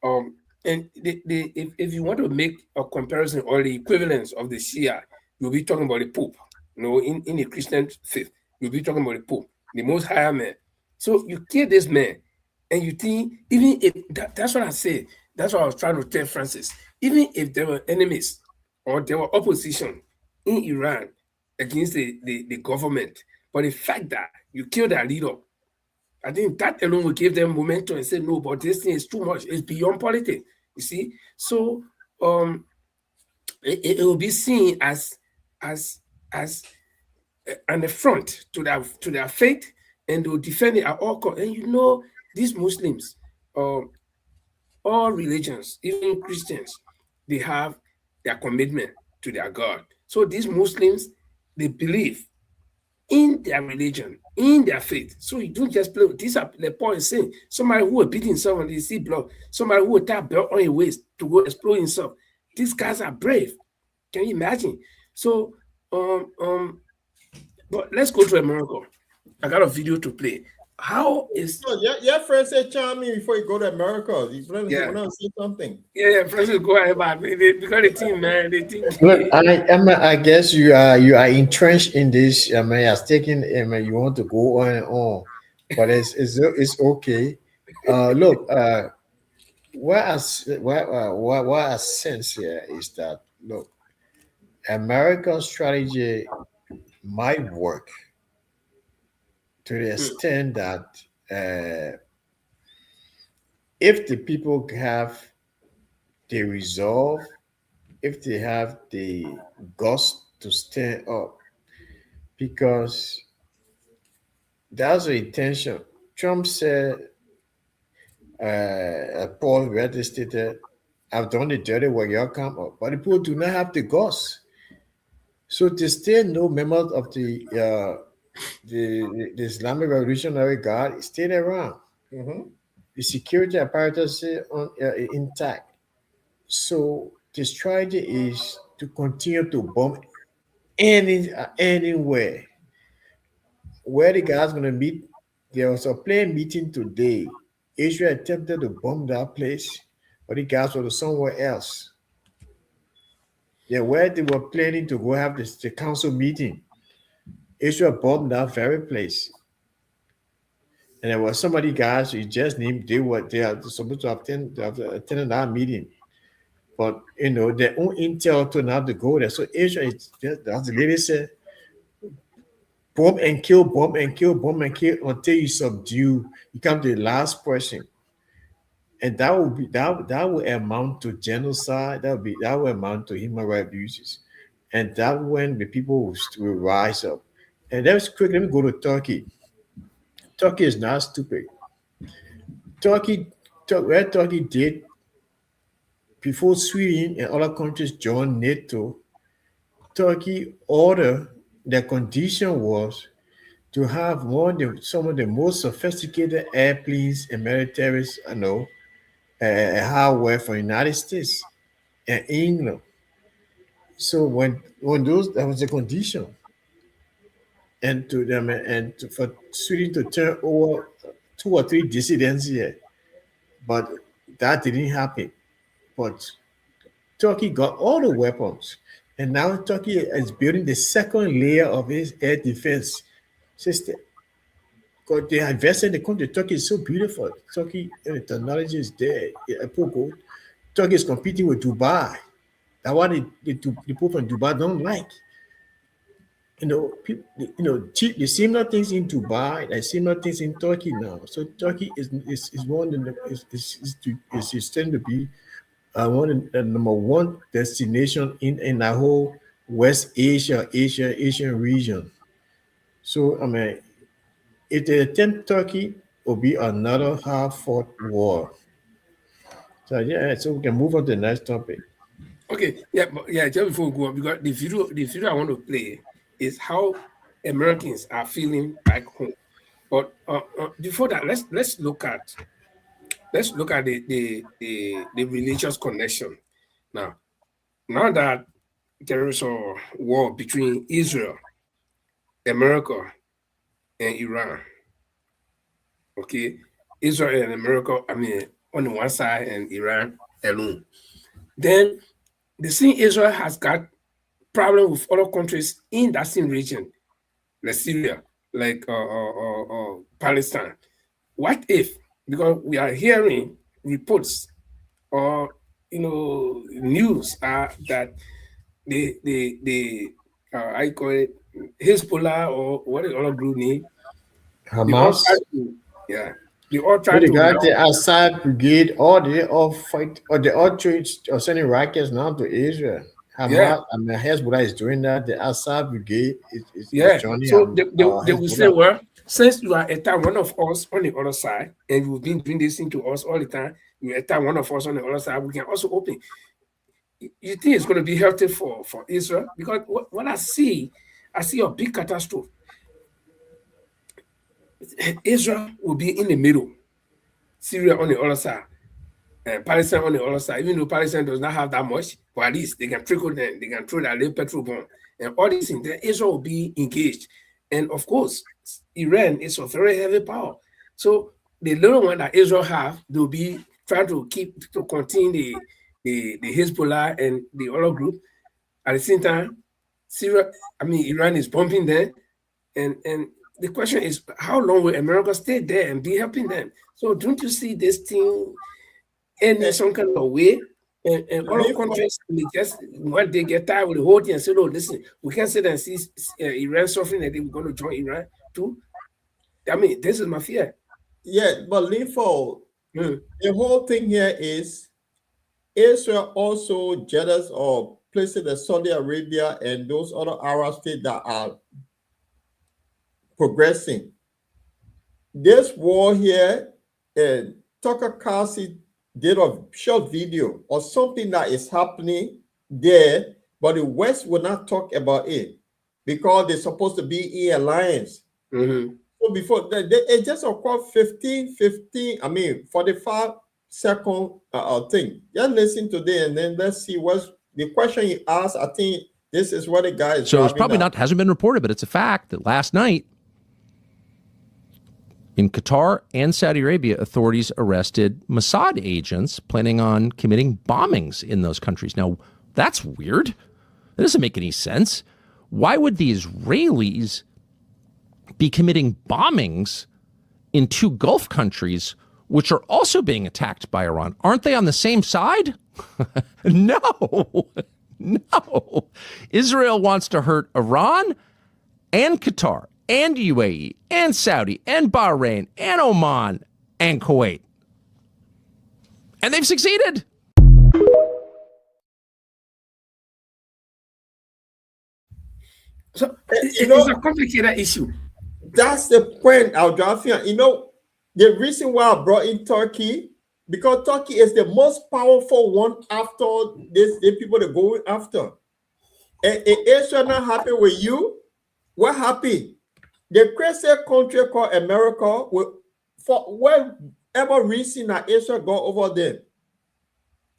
and if you want to make a comparison or the equivalence of the Shia, you'll be talking about the Pope. In the Christian faith, you'll be talking about the Pope, the most higher man. So you kill this man, and you think, even if that's what I say, that's what I was trying to tell Francis. Even if there were enemies or there were opposition in Iran against the government. But the fact that you kill their leader, I think that alone will give them momentum and say, no, but this thing is too much. It's beyond politics, you see. So it will be seen as as an affront to their faith, and they'll defend it at all costs. And you know, these Muslims, all religions, even Christians, they have their commitment to their God. So these Muslims, they believe in their religion, in their faith. So you don't just play. These are the Paul is saying. Somebody who will beat himself and they see blood. Somebody who will tap belt on his waist to go explode himself. These guys are brave. Can you imagine? So but let's go to America. I got a video to play. How is your friend said chime in before you go to America. You want to say something? Yeah, Francis, go ahead, man. Because the team, man, the team. Look, I guess you are entrenched in this. I mean, has taken. I mean, you want to go on and on, but it's okay. Look, what I sense here is that, look, American strategy might work to the extent that if the people have the resolve, if they have the guts to stand up, because that's the intention. Trump said, Paul already stated, I've done the dirty work, y'all come up. But the people do not have the guts. So there's still no members of the Islamic Revolutionary Guard stayed around. The security apparatus is intact. So the strategy is to continue to bomb anywhere. Where the guys going to meet, there was a plane meeting today. Israel attempted to bomb that place, but the guys were somewhere else. Yeah, where they were planning to go have the council meeting. Israel bombed that very place. And there was somebody guys who just named, they are supposed to have attended that meeting. But you know, their own intel turned out to go there. So Israel, as the lady said, bomb and kill, bomb and kill, bomb and kill until you subdue, you come to the last person. And that will amount to genocide, that will amount to human rights abuses. And that when the people will rise up. And that's quick. Let me go to Turkey. Turkey is not stupid. Where Turkey did before Sweden and other countries joined NATO, Turkey ordered, their condition was to have some of the most sophisticated airplanes and militaries, hardware for the United States and England. So when that was the condition, and to them for Sweden to turn over 2 or 3 dissidents here, but that didn't happen. But Turkey got all the weapons, and now Turkey is building the second layer of its air defense system. Because they invested in the country. Turkey is so beautiful. Turkey, the technology is there. Turkey is competing with Dubai. That's what the people from Dubai don't like. The similar things in Dubai, like similar things in Turkey now. So Turkey is tending to be the number one destination in the whole West Asian region. So I mean, if they attempt Turkey, will be another hard-fought war. So we can move on to the next topic. Okay, just before we go on, because the video I want to play is how Americans are feeling back home. But before that, let's look at the religious connection. Now that there is a war between Israel, America, and Iran. Okay, Israel and America, I mean, on the one side, and Iran alone. Then the same Israel has got problem with other countries in that same region, like Syria, like Palestine. What if, because we are hearing reports or news that the I call it Hezbollah or what is other group name? They all try Hamas. to, yeah, they all So try they to got now. the Assad brigade, or they all fight, or they all trade or sending rockets now to Israel. Yeah, Hamas, I mean, Hezbollah is doing that. The Assad brigade is yeah. joining So they will say, Hezbollah. well, since you are attack one of us on the other side, and you've been doing this thing to us all the time, you attack one of us on the other side, we can also open. You think it's going to be healthy for Israel? Because what I see a big catastrophe. Israel will be in the middle, Syria on the other side, and Palestine on the other side. Even though Palestine does not have that much, but at least they can trickle them, they can throw that little petrol bomb, and all these things. Then Israel will be engaged, and of course, Iran is a very heavy power. So the little one that Israel have, they'll be trying to contain the Hezbollah and the other group. At the same time, Iran is bombing them, and the question is, how long will America stay there and be helping them? So don't you see this thing in some kind of way? And all of countries will just when they get tired with the whole thing and say, "No, listen, we can't sit and see Iran suffering, and then we're going to join Iran too." I mean, this is my fear. Yeah, but Linfo, the whole thing here is Israel also jealous of places like Saudi Arabia and those other Arab states that are progressing. This war here, and Tucker Carlson did a short video or something that is happening there, but the West will not talk about it because they're supposed to be in alliance. So before it just occurred 45-second thing. Just listen to this and then let's see what's the question you asked. I think this is what the guy is. So it's probably not, hasn't been reported, but it's a fact that last night in Qatar and Saudi Arabia, authorities arrested Mossad agents planning on committing bombings in those countries. Now, that's weird. That doesn't make any sense. Why would the Israelis be committing bombings in two Gulf countries, which are also being attacked by Iran? Aren't they on the same side? No. Israel wants to hurt Iran and Qatar and UAE and Saudi and Bahrain and Oman and Kuwait. And they've succeeded. So it's a complicated issue. That's the point I'll drive here. The reason why I brought in Turkey, because Turkey is the most powerful one after the people they're going after. And Israel not happy with you, we're happy. The crazy country called America, for whatever reason that Israel go over there,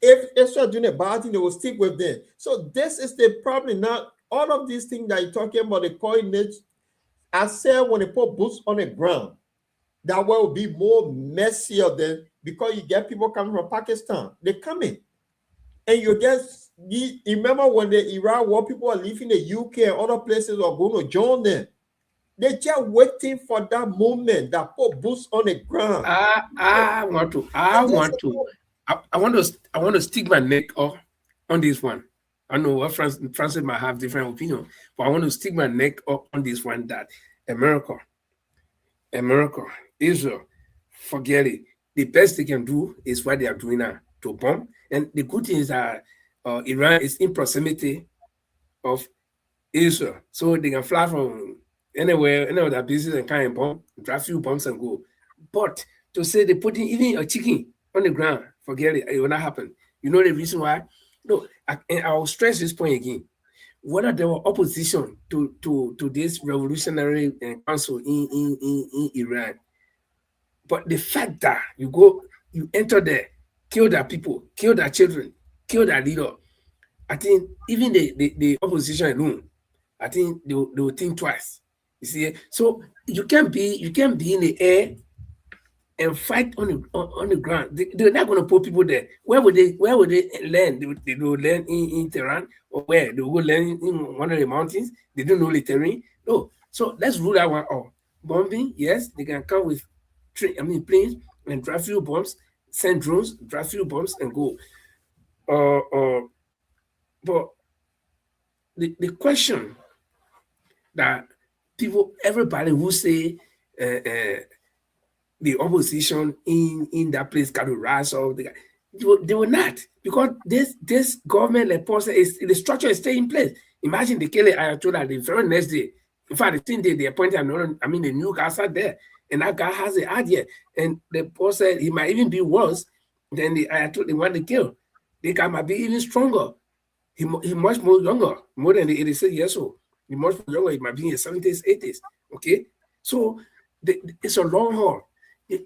if Israel doing a bad thing, they will stick with them. So this is the problem now. All of these things that you're talking about, the coinage, I said when they put boots on the ground, that will be more messier than because you get people coming from Pakistan. They're coming. And you remember when the Iraq war, people are leaving the UK and other places are going to join them. They're just waiting for that moment that put boots on the ground. I want to stick my neck up on this one. I know what Francis might have different opinion, but I want to stick my neck up on this one that America, Israel, forget it. The best they can do is what they are doing now, to bomb. And the good thing is that Iran is in proximity of Israel, so they can fly from anywhere, any other business and kind of bomb, drop few bombs and go. But to say they put in even a chicken on the ground, forget it. It will not happen. You know the reason why? No, and I'll stress this point again. Whether there were opposition to this revolutionary council in Iran, but the fact that you enter there, kill their people, kill their children, kill their leader, I think even the opposition alone, I think they will think twice. You see, so you can't be in the air and fight on the ground. They're not going to put people there. Where would they land? They will land in Tehran, or where? They will land in one of the mountains. They don't know the terrain. No. So let's rule that one out. Bombing, yes, they can come with planes and drop few bombs, send drones, drop few bombs, and go. But the question that everybody who say the opposition in that place got to rise up. They were not, because this government, like Paul said, the structure is staying in place. Imagine they kill Ayatollah the very next day. In fact, the same day they appointed the new guy sat there, and that guy has the idea. And the Paul said he might even be worse than the Ayatollah, the one they killed. The guy might be even stronger. He much more younger, more than the 86 years old. He much more younger. He might be in his 70s, 80s. Okay, so it's a long haul.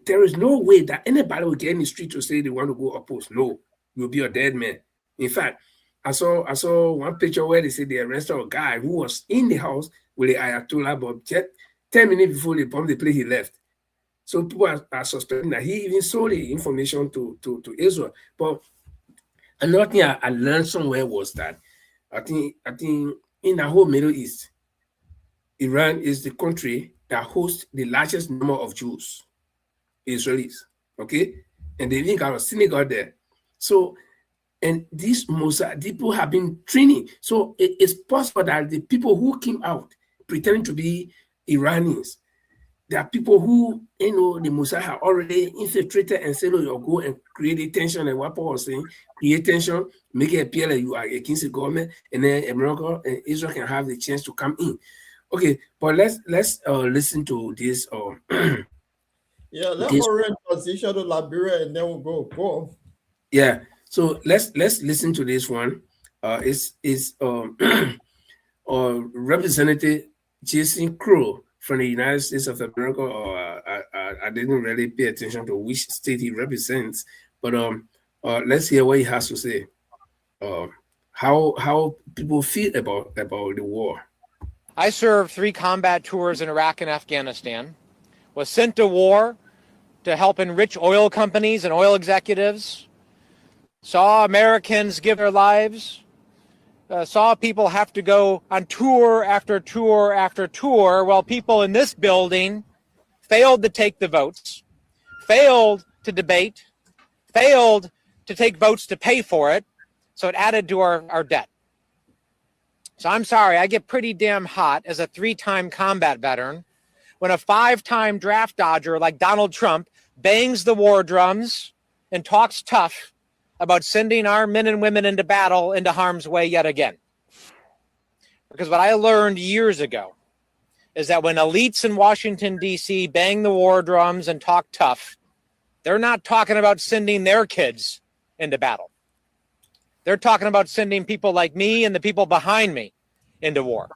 There is no way that anybody will get in the street to say they want to go oppose. No, you'll be a dead man. In fact, I saw one picture where they say they arrested a guy who was in the house with the Ayatollah, but just 10 minutes before they bombed the place, he left. So people are suspecting that he even sold the information to Israel. But another thing I learned somewhere was that I think in the whole Middle East, Iran is the country that hosts the largest number of Jews, Israelis, okay? And they even got a synagogue there. So, and these Mossad people have been training. So it's possible that the people who came out pretending to be Iranians, there are people who, the Mossad have already infiltrated and said, you'll go and create tension, and what Paul was saying, create tension, make it appear like you are against the government, and then America and Israel can have the chance to come in. Okay, but let's listen to this. Yeah, let's transition to Liberia, and then we'll go on. Yeah, so let's listen to this one. It's Representative Jason Crow from the United States of America. I didn't really pay attention to which state he represents, but let's hear what he has to say. How people feel about the war. I served 3 combat tours in Iraq and Afghanistan, was sent to war to help enrich oil companies and oil executives, saw Americans give their lives, saw people have to go on tour after tour after tour while people in this building failed to take the votes, failed to debate, failed to take votes to pay for it, so it added to our debt. So I'm sorry, I get pretty damn hot as a 3-time combat veteran when a 5-time draft dodger like Donald Trump bangs the war drums and talks tough about sending our men and women into battle into harm's way yet again. Because what I learned years ago is that when elites in Washington, D.C. bang the war drums and talk tough, they're not talking about sending their kids into battle. They're talking about sending people like me and the people behind me into war.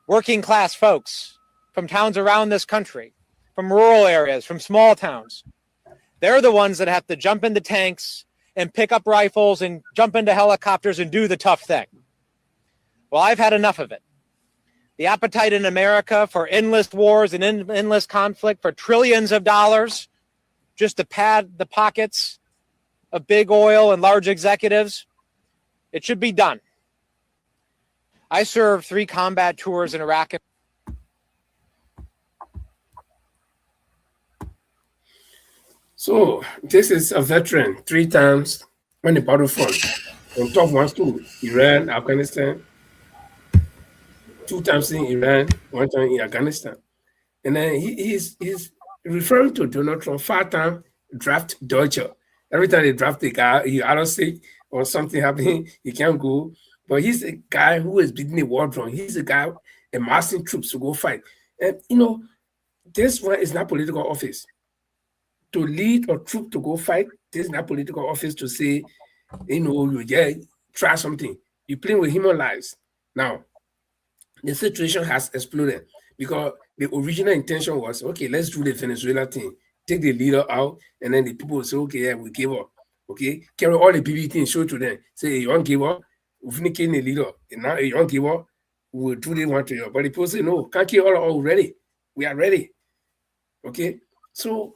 Working class folks from towns around this country, from rural areas, from small towns. They're the ones that have to jump into tanks and pick up rifles and jump into helicopters and do the tough thing. Well, I've had enough of it. The appetite in America for endless wars and endless conflict, for trillions of dollars just to pad the pockets of big oil and large executives, it should be done. I served 3 combat tours in Iraq. So this is a veteran 3 times on the battlefront. On top ones too, Iran, Afghanistan, 2 times in Iran, 1 time in Afghanistan. And then he's referring to Donald Trump, 5-time draft dodger. Every time they draft the guy, he either sick or something happening, he can't go. But he's a guy who is beating the war drum. He's a guy amassing troops to go fight. And this one is not political office. To lead a troop to go fight, this is not political office to say, try something. You're playing with human lives. Now, the situation has exploded because the original intention was, okay, let's do the Venezuela thing. Take the leader out, and then the people will say, okay, yeah, we give up. Okay, carry all the PB things, show to them. Say, you don't give up. We've killed the leader. And now you don't give up. We'll do the one to you. But the people say, no, can't kill all already. We are ready. Okay, so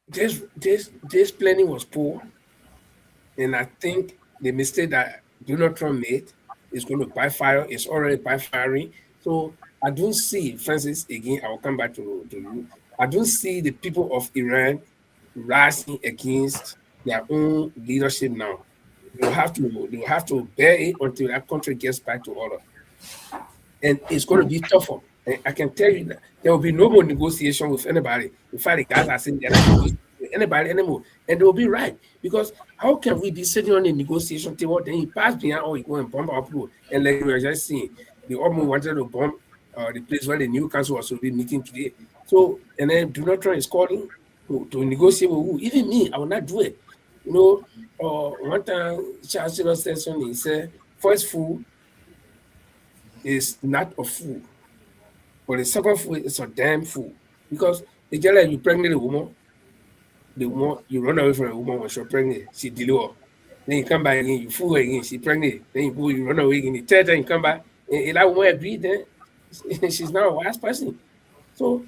this planning was poor, and I think the mistake that Donald Trump made is going to backfire. It's already backfiring. So I don't see, Francis, again, I will come back to you. I don't see the people of Iran rising against their own leadership now. They'll have to bear it until that country gets back to order. and it's going to be tougher. And I can tell you that there will be no more negotiation with anybody. In fact, the guys are saying they're not negotiating with anybody anymore, and they will be right, because how can we be sitting on a negotiation table, then he pass behind, or he go and bomb our people? And like we were just seeing, they almost wanted to bomb the place where the new council was to be meeting today. So, and then Donald Trump is calling to negotiate with who? Even me, I will not do it. You know, one time Charles Taylor said something. He said, first food is not a food, but the second food is a damn food. Because it's just like you pregnant a woman, you run away from a woman when she's pregnant, she deliver. Then you come back again, you fool her again, she pregnant. Then you go, you run away again. The third time you come back, and that woman agreed, then she's not a wise person. So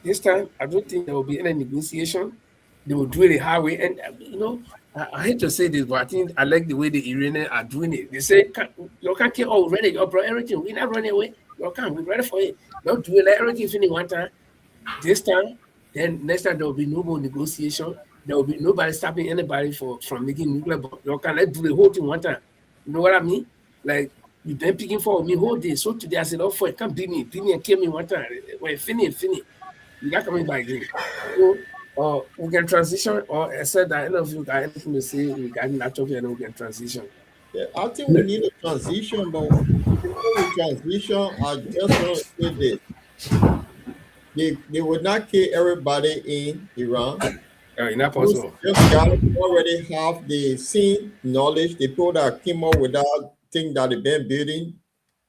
this time, I don't think there will be any negotiation. They will do it the hard way. And, I hate to say this, but I think I like the way the Iranians are doing it. They say, you can't kill already, you brought everything. We're not running away. You can't, we're ready for it. Don't do it like everything finish one time. This time, then next time there will be no more negotiation. There will be nobody stopping anybody from making nuclear bomb. You can't, let's do the whole thing one time. You know what I mean? Like, you've been picking for me whole day. So today I said, oh, for it, come beat me and kill me one time. When finish. You're not coming back again. So, we can transition, or I said that I don't know if you got anything to say regarding that topic, and then we can transition. Yeah, I think we need a transition, but before we transition, I just want to say this. They would not kill everybody in Iran. Not possible. Just guys already have the scene knowledge. The people that came up with that thing that they've been building.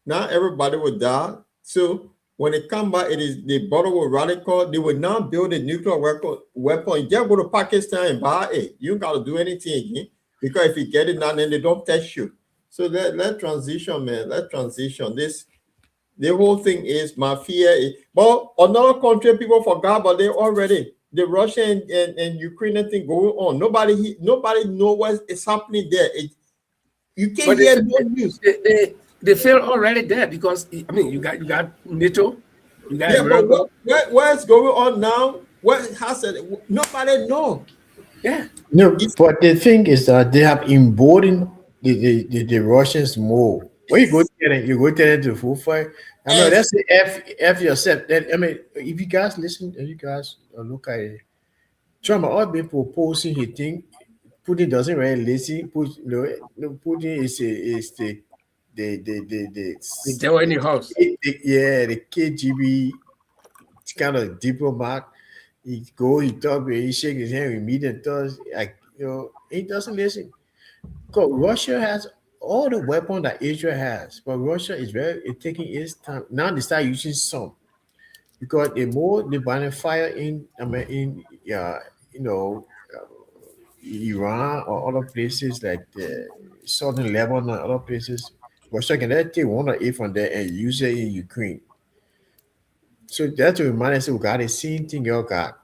Not everybody would die. So when they come back, it is the border with radical. They will not build a nuclear weapon. Just go to Pakistan and buy it. You got to do anything again, because if you get it now, then they don't test you. So let transition, man. Let transition. The whole thing is my fear. But another country, people forgot, but they already the Russian and Ukrainian thing going on. Nobody know what is happening there. You can't hear no news. They fail already there, because I mean you got NATO, you got but what's going on now? What has it? Nobody know. Yeah. No, but the thing is that they have emboldened the Russians more. When you go there to full fight. I mean, that's the F yourself. I mean, if you guys listen, if you guys look at it, Trump has been proposing he think Putin doesn't really listen. Putin is the devil in your house. The KGB kind of diplomat. He talk, he shake his hand, we meet and does he doesn't listen. Because Russia has all the weapons that Israel has, but Russia is taking its time. Now they start using some, because the more they burn fire in Iran or other places like the southern Lebanon and other places, Russia can take one or eight from there and use it in Ukraine. So that's to remind us we got the same thing you got.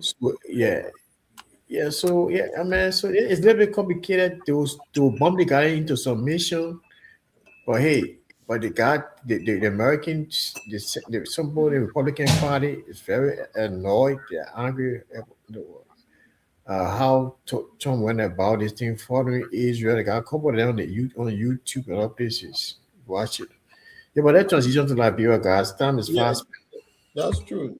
So so I mean, so it's a little bit complicated to bomb the guy into submission. But hey, the Americans, some of the Republican Party is very annoyed. They're angry. How Trump went about this thing following Israel. They got a couple of them on YouTube and other places. Watch it. Yeah, but that transition to Liberia, guys, time is fast. That's true.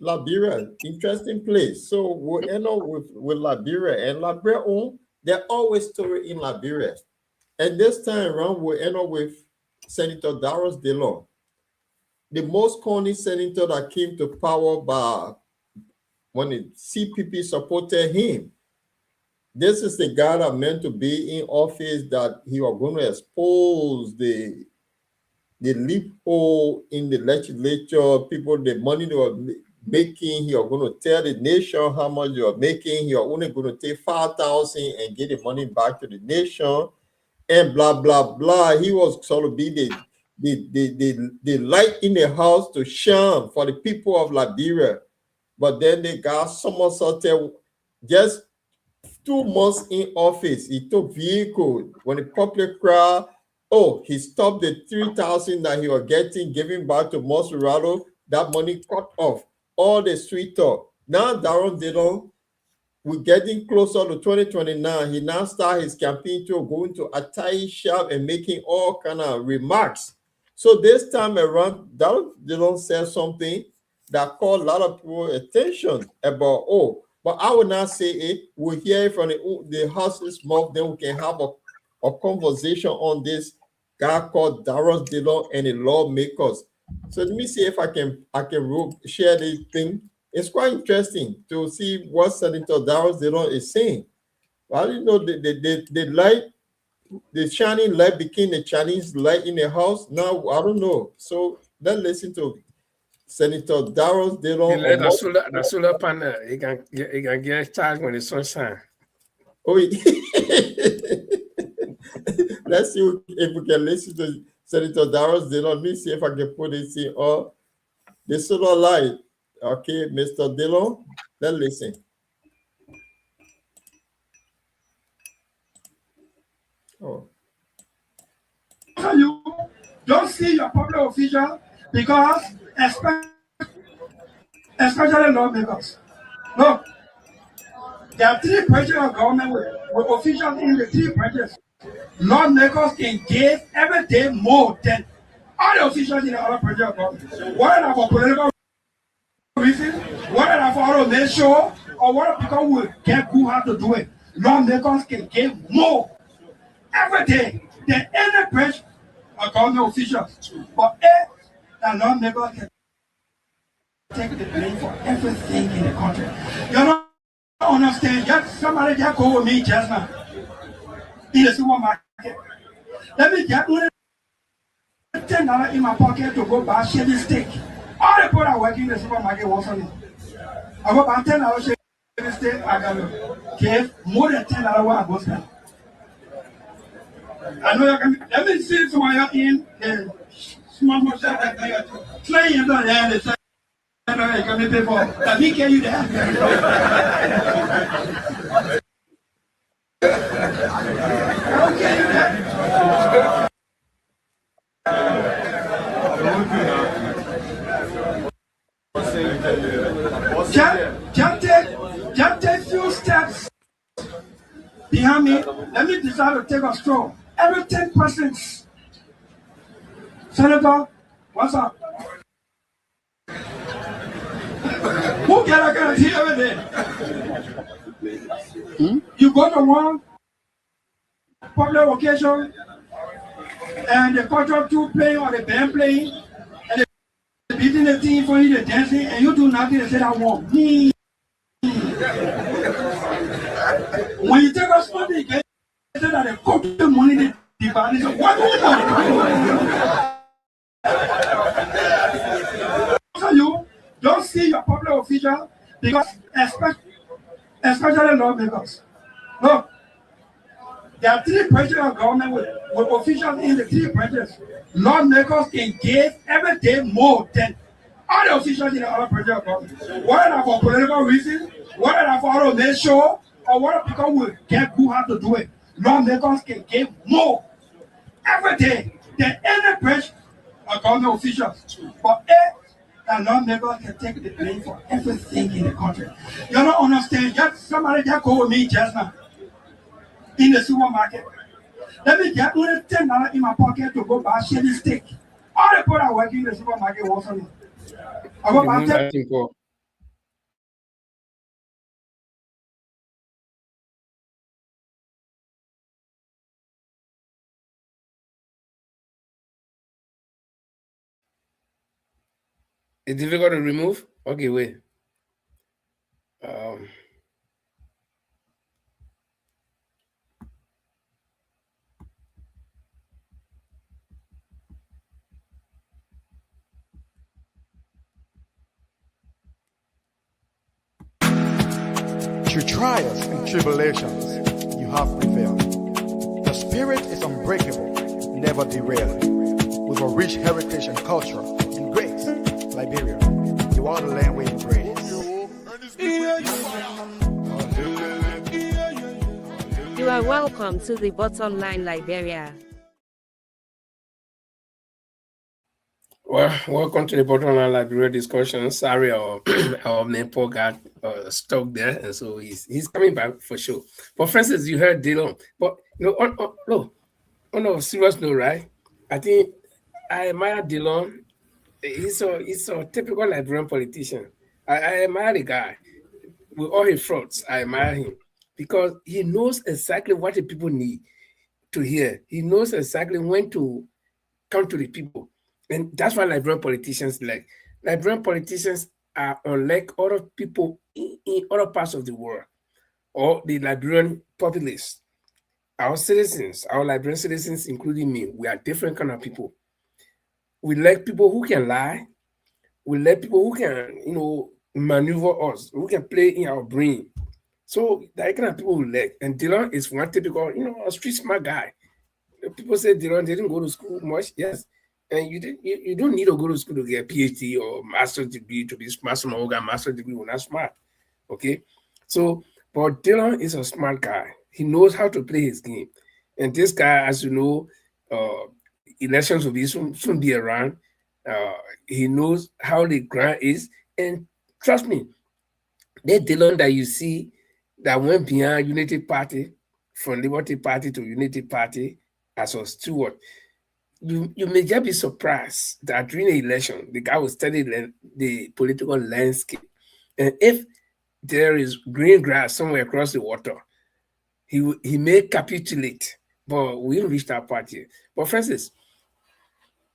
Liberia, interesting place. So we'll end up with Liberia. And Liberia, there are always stories in Liberia. And this time around, we'll end up with Senator Darius DeLong, the most corny senator that came to power when the CPP supported him. This is the guy that meant to be in office, that he was going to expose the loophole in the legislature, people, the money they were making. He was going to tell the nation how much they were making. He was only going to take 5,000 and get the money back to the nation, and blah blah blah. He was sort of be the light in the house to shine for the people of Liberia. But then they got somersaulted. Just 2 months in office, he took vehicle when the public cried. He stopped the 3,000 that he was getting, giving back to Monserrato. That money cut off all the street talk. Now Darren Dillon we're getting closer to 2029. He now started his campaign to going to Atai Shop and making all kind of remarks. So this time around, they don't say something that caught a lot of people attention about, but I would not say it. We'll hear it from the horse's mouth, then we can have a conversation on this guy called Darius Dillon and the lawmakers. So let me see if I can share this thing. It's quite interesting to see what Senator Darius Dillon is saying. I didn't know the light, the shining light became the Chinese light in the house. Now I don't know. So let's listen to Senator Darius Dillon. The solar panel, you can get charged when the sun shines. Oh, let's see if we can listen to Senator Darius Dillon. Let me see if I can put this in all the solar light. Okay, Mr. Dillon, let's listen. Oh. You don't see your public official because especially lawmakers. Look, there are 3 branches of government with officials in the 3 branches. Lawmakers can give every day more than all the officials in the other branches of government. Whether for political reasons, whether for automation, or whether because we get who have to do it. Lawmakers can give more every day than any branch of government officials. But the lawmakers can take the blame for everything in the country. You don't understand. Just somebody just go with me just now in the supermarket. Let me get $10 in my pocket to go buy shaving stick. All the people that work in the supermarket want something. I go buy $10 shaving stick. I can give more than $10 what I go spend. I know you can. Let me see someone in the small motion that playing in the hand and say, I know you can pay for. Let me get you that. I'll get you that. Just take few steps behind me. Let me decide to take a stroll. Every 10 persons. Senator, what's up? Who get a guarantee every day? You go to one public occasion and the cultural troupe playing or the band playing and they beating the team for you, the dancing, and you do nothing and say that one. When you take a spot, you get that they cut the money they divide. They say, what do you you don't see your public official because especially lawmakers. Look, there are 3 branches of government with officials in the 3 branches. Lawmakers can give every day more than all the officials in the other branches of government. Whether for political reasons, whether for automation, or whether because we get who have to do it. Lawmakers can give more every day than any branch of government officials. But the lawmakers can take the blame for everything in the country. You don't understand. Just somebody just go with me just now in the supermarket. Let me get $10 in my pocket to go buy shaving stick. All the people that work in the supermarket want something. I go buy $10. It's difficult to remove? Okay, wait. Through trials and tribulations, you have prevailed. The spirit is unbreakable, never derailed. With a rich heritage and culture and grace, Liberia, you are the land where you praise. You are welcome to the Bottom Line Liberia. Well, welcome to the Bottom Line Liberia discussion. Sorry, our main poor got stuck there, and so he's coming back for sure. But Francis, you heard Dylan. But on a serious note, right? I think I admire Dylan. He's a typical Liberian politician. I admire the guy with all his frauds. I admire him because he knows exactly what the people need to hear. He knows exactly when to come to the people. And that's why Liberian politicians like. Liberian politicians are unlike other people in other parts of the world or the Liberian populace. Our citizens, our Liberian citizens, including me, we are different kind of people. We like people who can lie. We like people who can, maneuver us, who can play in our brain. So that kind of people we like. And Dylan is one typical, a street smart guy. People say Dylan didn't go to school much. Yes. And you don't need to go to school to get a PhD or master's degree to be smart. Some who got master's degree were not smart. Okay. So, but Dylan is a smart guy. He knows how to play his game. And this guy, as you know, elections will be soon be around. He knows how the ground is. And trust me, that Dylan that you see that went beyond Unity Party, from Liberty Party to Unity Party as a steward, you may just be surprised that during the election, the guy will study the political landscape. And if there is green grass somewhere across the water, he may capitulate, but we haven't reached that part yet. But Francis,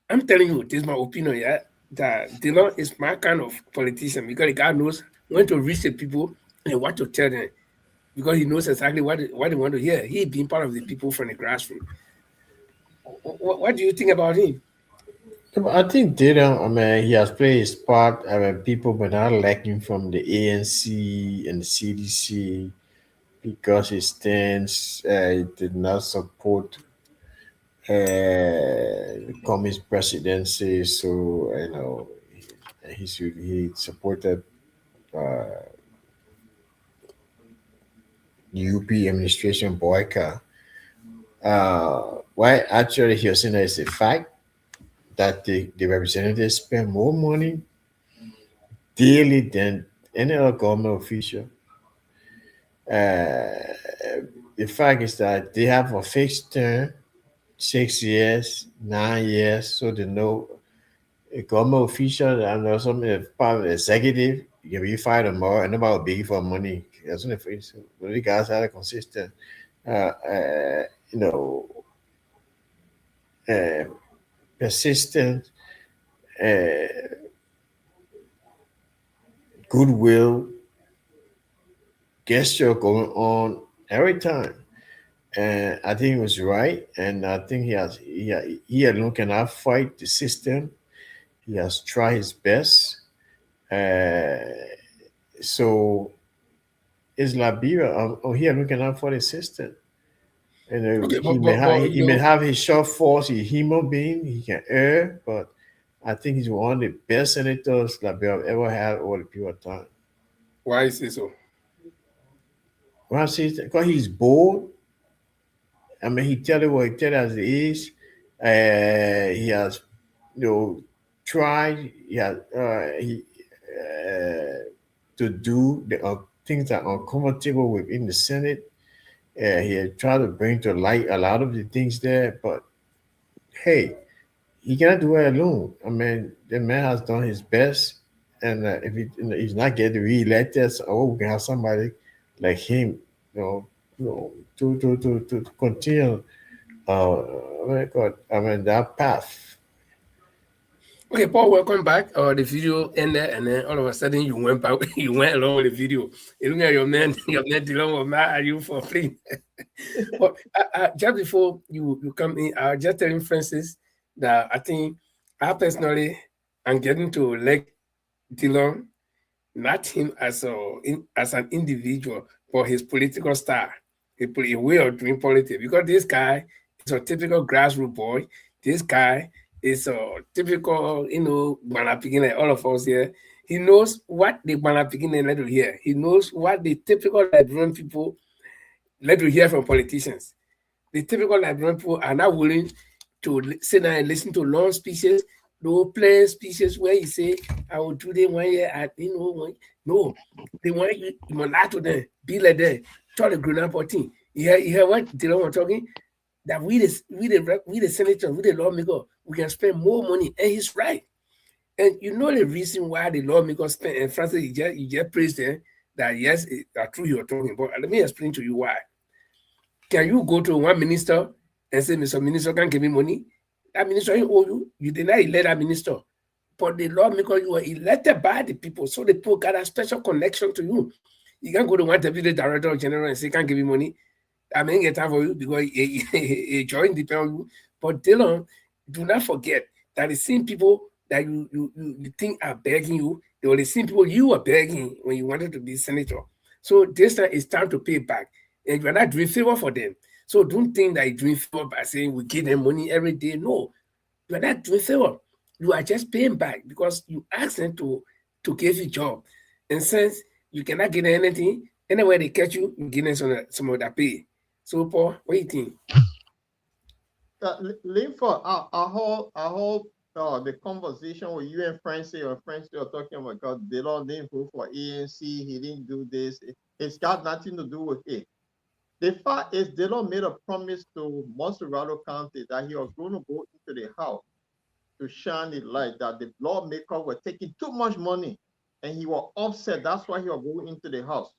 I'm telling you, this is my opinion, yeah, that Dylan is my kind of politician because the guy knows when to reach the people and what to tell them because he knows exactly what they want to hear. He being part of the people from the grassroots. What do you think about him? I think Dylan, he has played his part. People were not electing from the ANC and the CDC because his stance did not support communist presidency. So, he supported UP administration boycott. Why actually he was saying that it's a fact that the representatives spend more money daily than any other government official. The fact is that they have a fixed term, 6 years, 9 years, so they know a government official and some part of the executive, you can be fired tomorrow and nobody will beg you for money. That's only for the guys are consistent. Persistent, goodwill gesture going on every time. And I think it was right. And I think he alone cannot fight the system. He has tried his best. So is Liberia, he alone cannot fight the system. And he may have his short falls. He's a human being. He can err, but I think he's one of the best senators Liberia have ever had over the period of time. Why is it so? Well, I say because he's bold. He tell you what he tell you as it is. He has, tried. To do the things that are uncomfortable within the Senate. He had tried to bring to light a lot of the things there, but hey, he cannot do it alone. The man has done his best, and if he's not getting re-elected, so we can have somebody like him, to continue. That path. Okay, Paul, welcome back. The video ended, and then all of a sudden you went back. You went along with the video. You look at your man Dylan was mad at you for free. But just before you come in, I just telling Francis that I think I personally am getting to like Dylan, not him as an individual, but his political style, his way of doing politics. Because this guy is a typical grassroots boy. This guy is a typical, Banapigin like all of us here. He knows what the Banapigin like to hear. He knows what the typical Liberian people like to hear from politicians. The typical Liberian people are not willing to sit down and listen to long speeches no play speeches where you say, I will do them 1 year at no, they want you lie to them, be like them, try to grown up thing. You hear what Dylan was talking? That we the senator, we the lawmaker, we can spend more money, and he's right. And you know the reason why the lawmaker spend, and Francis, you just praised them that yes, that's true you're talking about. Let me explain to you why. Can you go to one minister and say, Mr. Minister, can give me money? That minister ain't owe you. You did not elect that minister. But the lawmaker, you were elected by the people. So the people got a special connection to you. You can't go to one deputy director general and say, can't give me money. I mean, get time for you because a joint depend on you. But Dylan, do not forget that the same people that you think are begging you, they were the same people you were begging when you wanted to be senator. So this time it's time to pay back. And you're not doing favor for them. So don't think that you're doing favor by saying we give them money every day. No, you're not doing favor. You are just paying back because you asked them to give you a job. And since you cannot get anything, anywhere they catch you, you give them some of that pay. So Paul, what do you think? Linford, I hold the conversation with you and Francie are talking about God. They didn't vote for ANC, he didn't do this. It's got nothing to do with it. The fact is, Dylan made a promise to Monserrato County that he was going to go into the house to shine the light, that the lawmaker were taking too much money, and he was upset. That's why he was going into the house.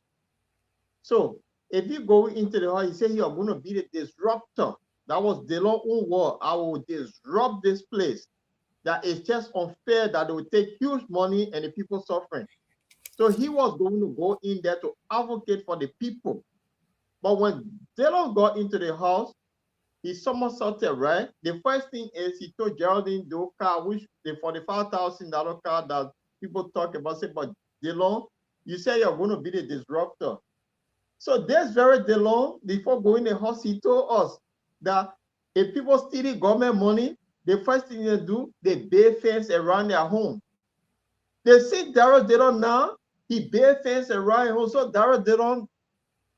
So if you go into the house, he said he was going to be the disruptor. That was Dylan's own word. I will disrupt this place. That is just unfair that they will take huge money and the people suffering. So he was going to go in there to advocate for the people. But when Dylan got into the house, he somersaulted, right? The first thing is he told Geraldine the car, which the $45,000 car that people talk about, say, but Dylan, you say you're going to be the disruptor. So this very Dylan, before going to the house, he told us that if people steal government money, the first thing they do, they build fence around their home. They see Darrell Dillon now, he build fence around home. So Darrell Dillon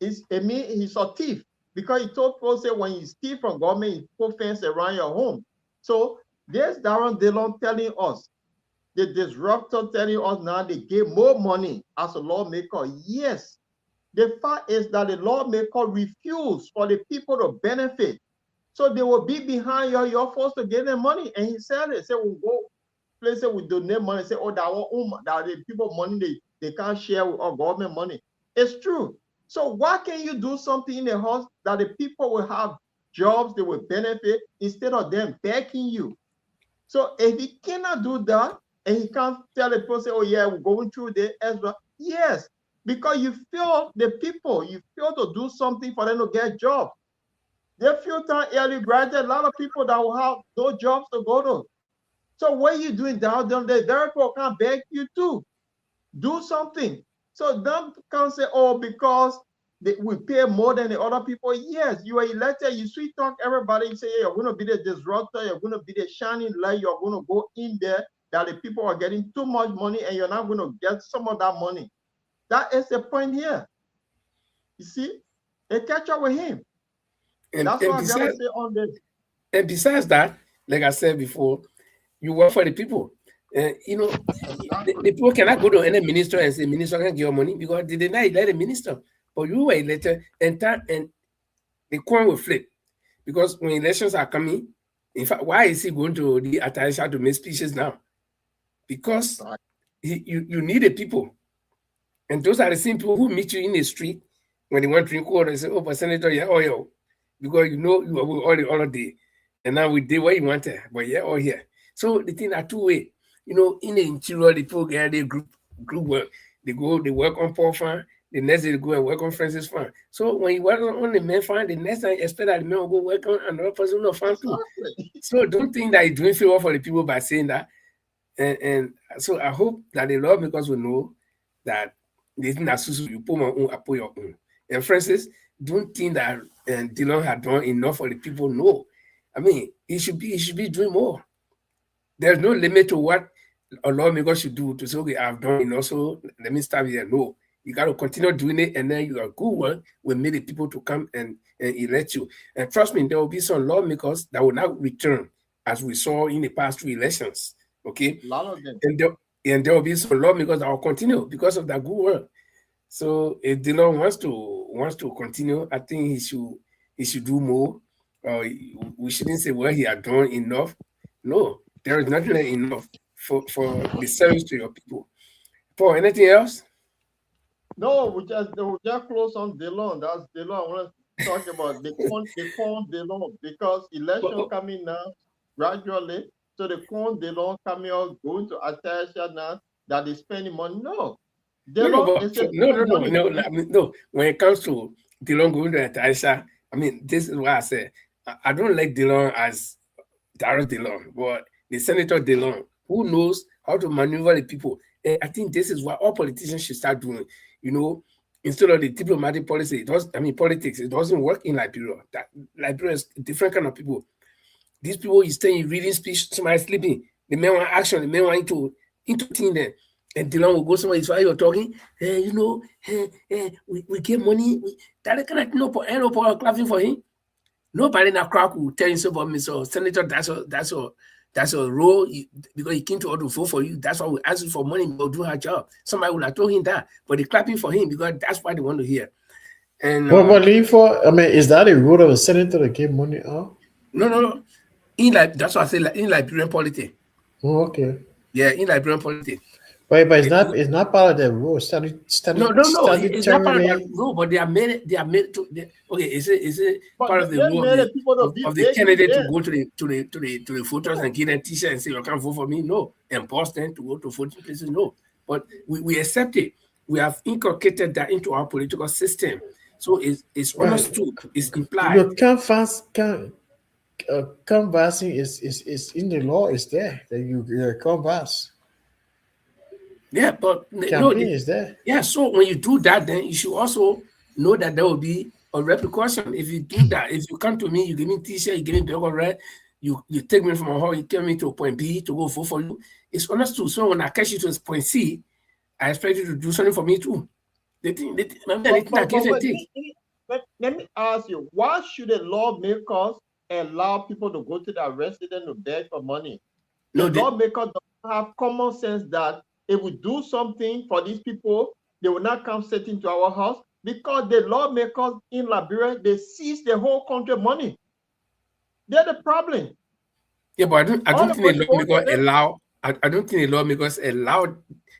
he's a thief because he told people say when you steal from government, you put fence around your home. So there's Darren Dillon telling us, the disruptor telling us now they give more money as a lawmaker. Yes, the fact is that the lawmaker refused for the people to benefit. So they will be behind you're forced to give them money. And he said it, we'll go places we donate money, say, oh, that the people money they can't share with our government money. It's true. So why can't you do something in the house that the people will have jobs, they will benefit instead of them begging you? So if he cannot do that, and he can't tell the person, oh yeah, we're going through the Ezra. Yes, because you feel the people, you feel to do something for them to get jobs. They feel that early graduate, a lot of people that will have no jobs to go to. So what are you doing down there? Very people can beg you to do something. So don't can't say, oh, because we pay more than the other people. Yes, you are elected, you sweet talk everybody, you say, hey, you're going to be the disruptor, you're going to be the shining light, you're going to go in there, that the people are getting too much money and you're not going to get some of that money. That is the point here. You see, they catch up with him. And that's what I gotta say on this. And besides that, like I said before, you work for the people. The people cannot go to any minister and say, minister can give you money because they did not elect a minister. But you were elected and the coin will flip. Because when elections are coming, in fact, why is he going to the Ataisha to make speeches now? Because you need the people. And those are the same people who meet you in the street when they want to drink water and say, oh, but Senator, yeah, oil. Because you know you are all day. And now we did what you wanted, but yeah, all here. So the thing are two-way. In the interior, the people get their group work. They work on Paul Farm. The next day they go and work on Francis Farm. So when you work on the main farm, the next time you expect that the man will go work on another person on farm too. So don't think that you're doing favor for the people by saying that. And so I hope that the lawmakers will know that they think that you put my own, I put your own. And Francis, don't think that Dylan had done enough for the people. No. I mean, he should be doing more. There's no limit to what a lawmaker should do to say, okay, I've done enough, so let me stop here. No, you got to continue doing it, and then your good work will make the people to come and elect you. And trust me, there will be some lawmakers that will not return, as we saw in the past 2 elections. Okay, A lot of them. And there will be some lawmakers that will continue because of that good work. So if Dillon wants to continue, I think he should do more. We shouldn't say, well, he had done enough. No, there is nothing enough for the service to your people. Paul, anything else? No, we just close on Dillon. That's Dillon. I want to talk about the corn Dillon because election coming now gradually. So the corn Dillon coming out going to Atasha now that they spending money. No. No. When it comes to Dillon going to Atasha, I mean, this is why I say I don't like Dillon as direct Dillon, but the Senator Dillon, who knows how to maneuver the people. And I think this is what all politicians should start doing. You know, instead of the diplomatic policy, politics, it doesn't work in Liberia. Liberia is a different kind of people. These people, you stay reading speech, somebody sleeping. The man want action, the man want to entertain them. And Dillon will go somewhere, it's why you're talking, we get money. That kind of no clapping for him. Nobody in a crowd will tell you so about Mr. Senator, that's a role because he came to order to vote for you. That's why we ask you for money to do her job. Somebody will have told him that, but they're clapping for him because that's what they want to hear. And is that a role of a senator to give money out? No. That's what I say. In Liberian politics. Oh, okay. Yeah, in Liberian politics. But it's not part of the rule. No. It's not part of that rule, but they are made to. Okay, is it part of the rule of the candidate to go to the voters and give them T-shirt and say you can't vote for me? No, and force them to go to voting places? No, but we accept it. We have inculcated that into our political system, so it's understood. It's implied. Your canvassing is in the law. Is there that you canvass? Yeah, but is there. Yeah, so when you do that, then you should also know that there will be a repercussion. If you do that, if you come to me, you give me T-shirt, you give me black or red, you take me from a hall, you take me to point B to go vote for you. It's understood. So when I catch you to point C, I expect you to do something for me too. Let me ask you, why should the lawmakers allow people to go to their residence to beg for money? Lawmakers don't have common sense that if we do something for these people, they will not come sit into our house because the lawmakers in Liberia, they seize the whole country money. They're the problem. Yeah, but I don't think the lawmakers allow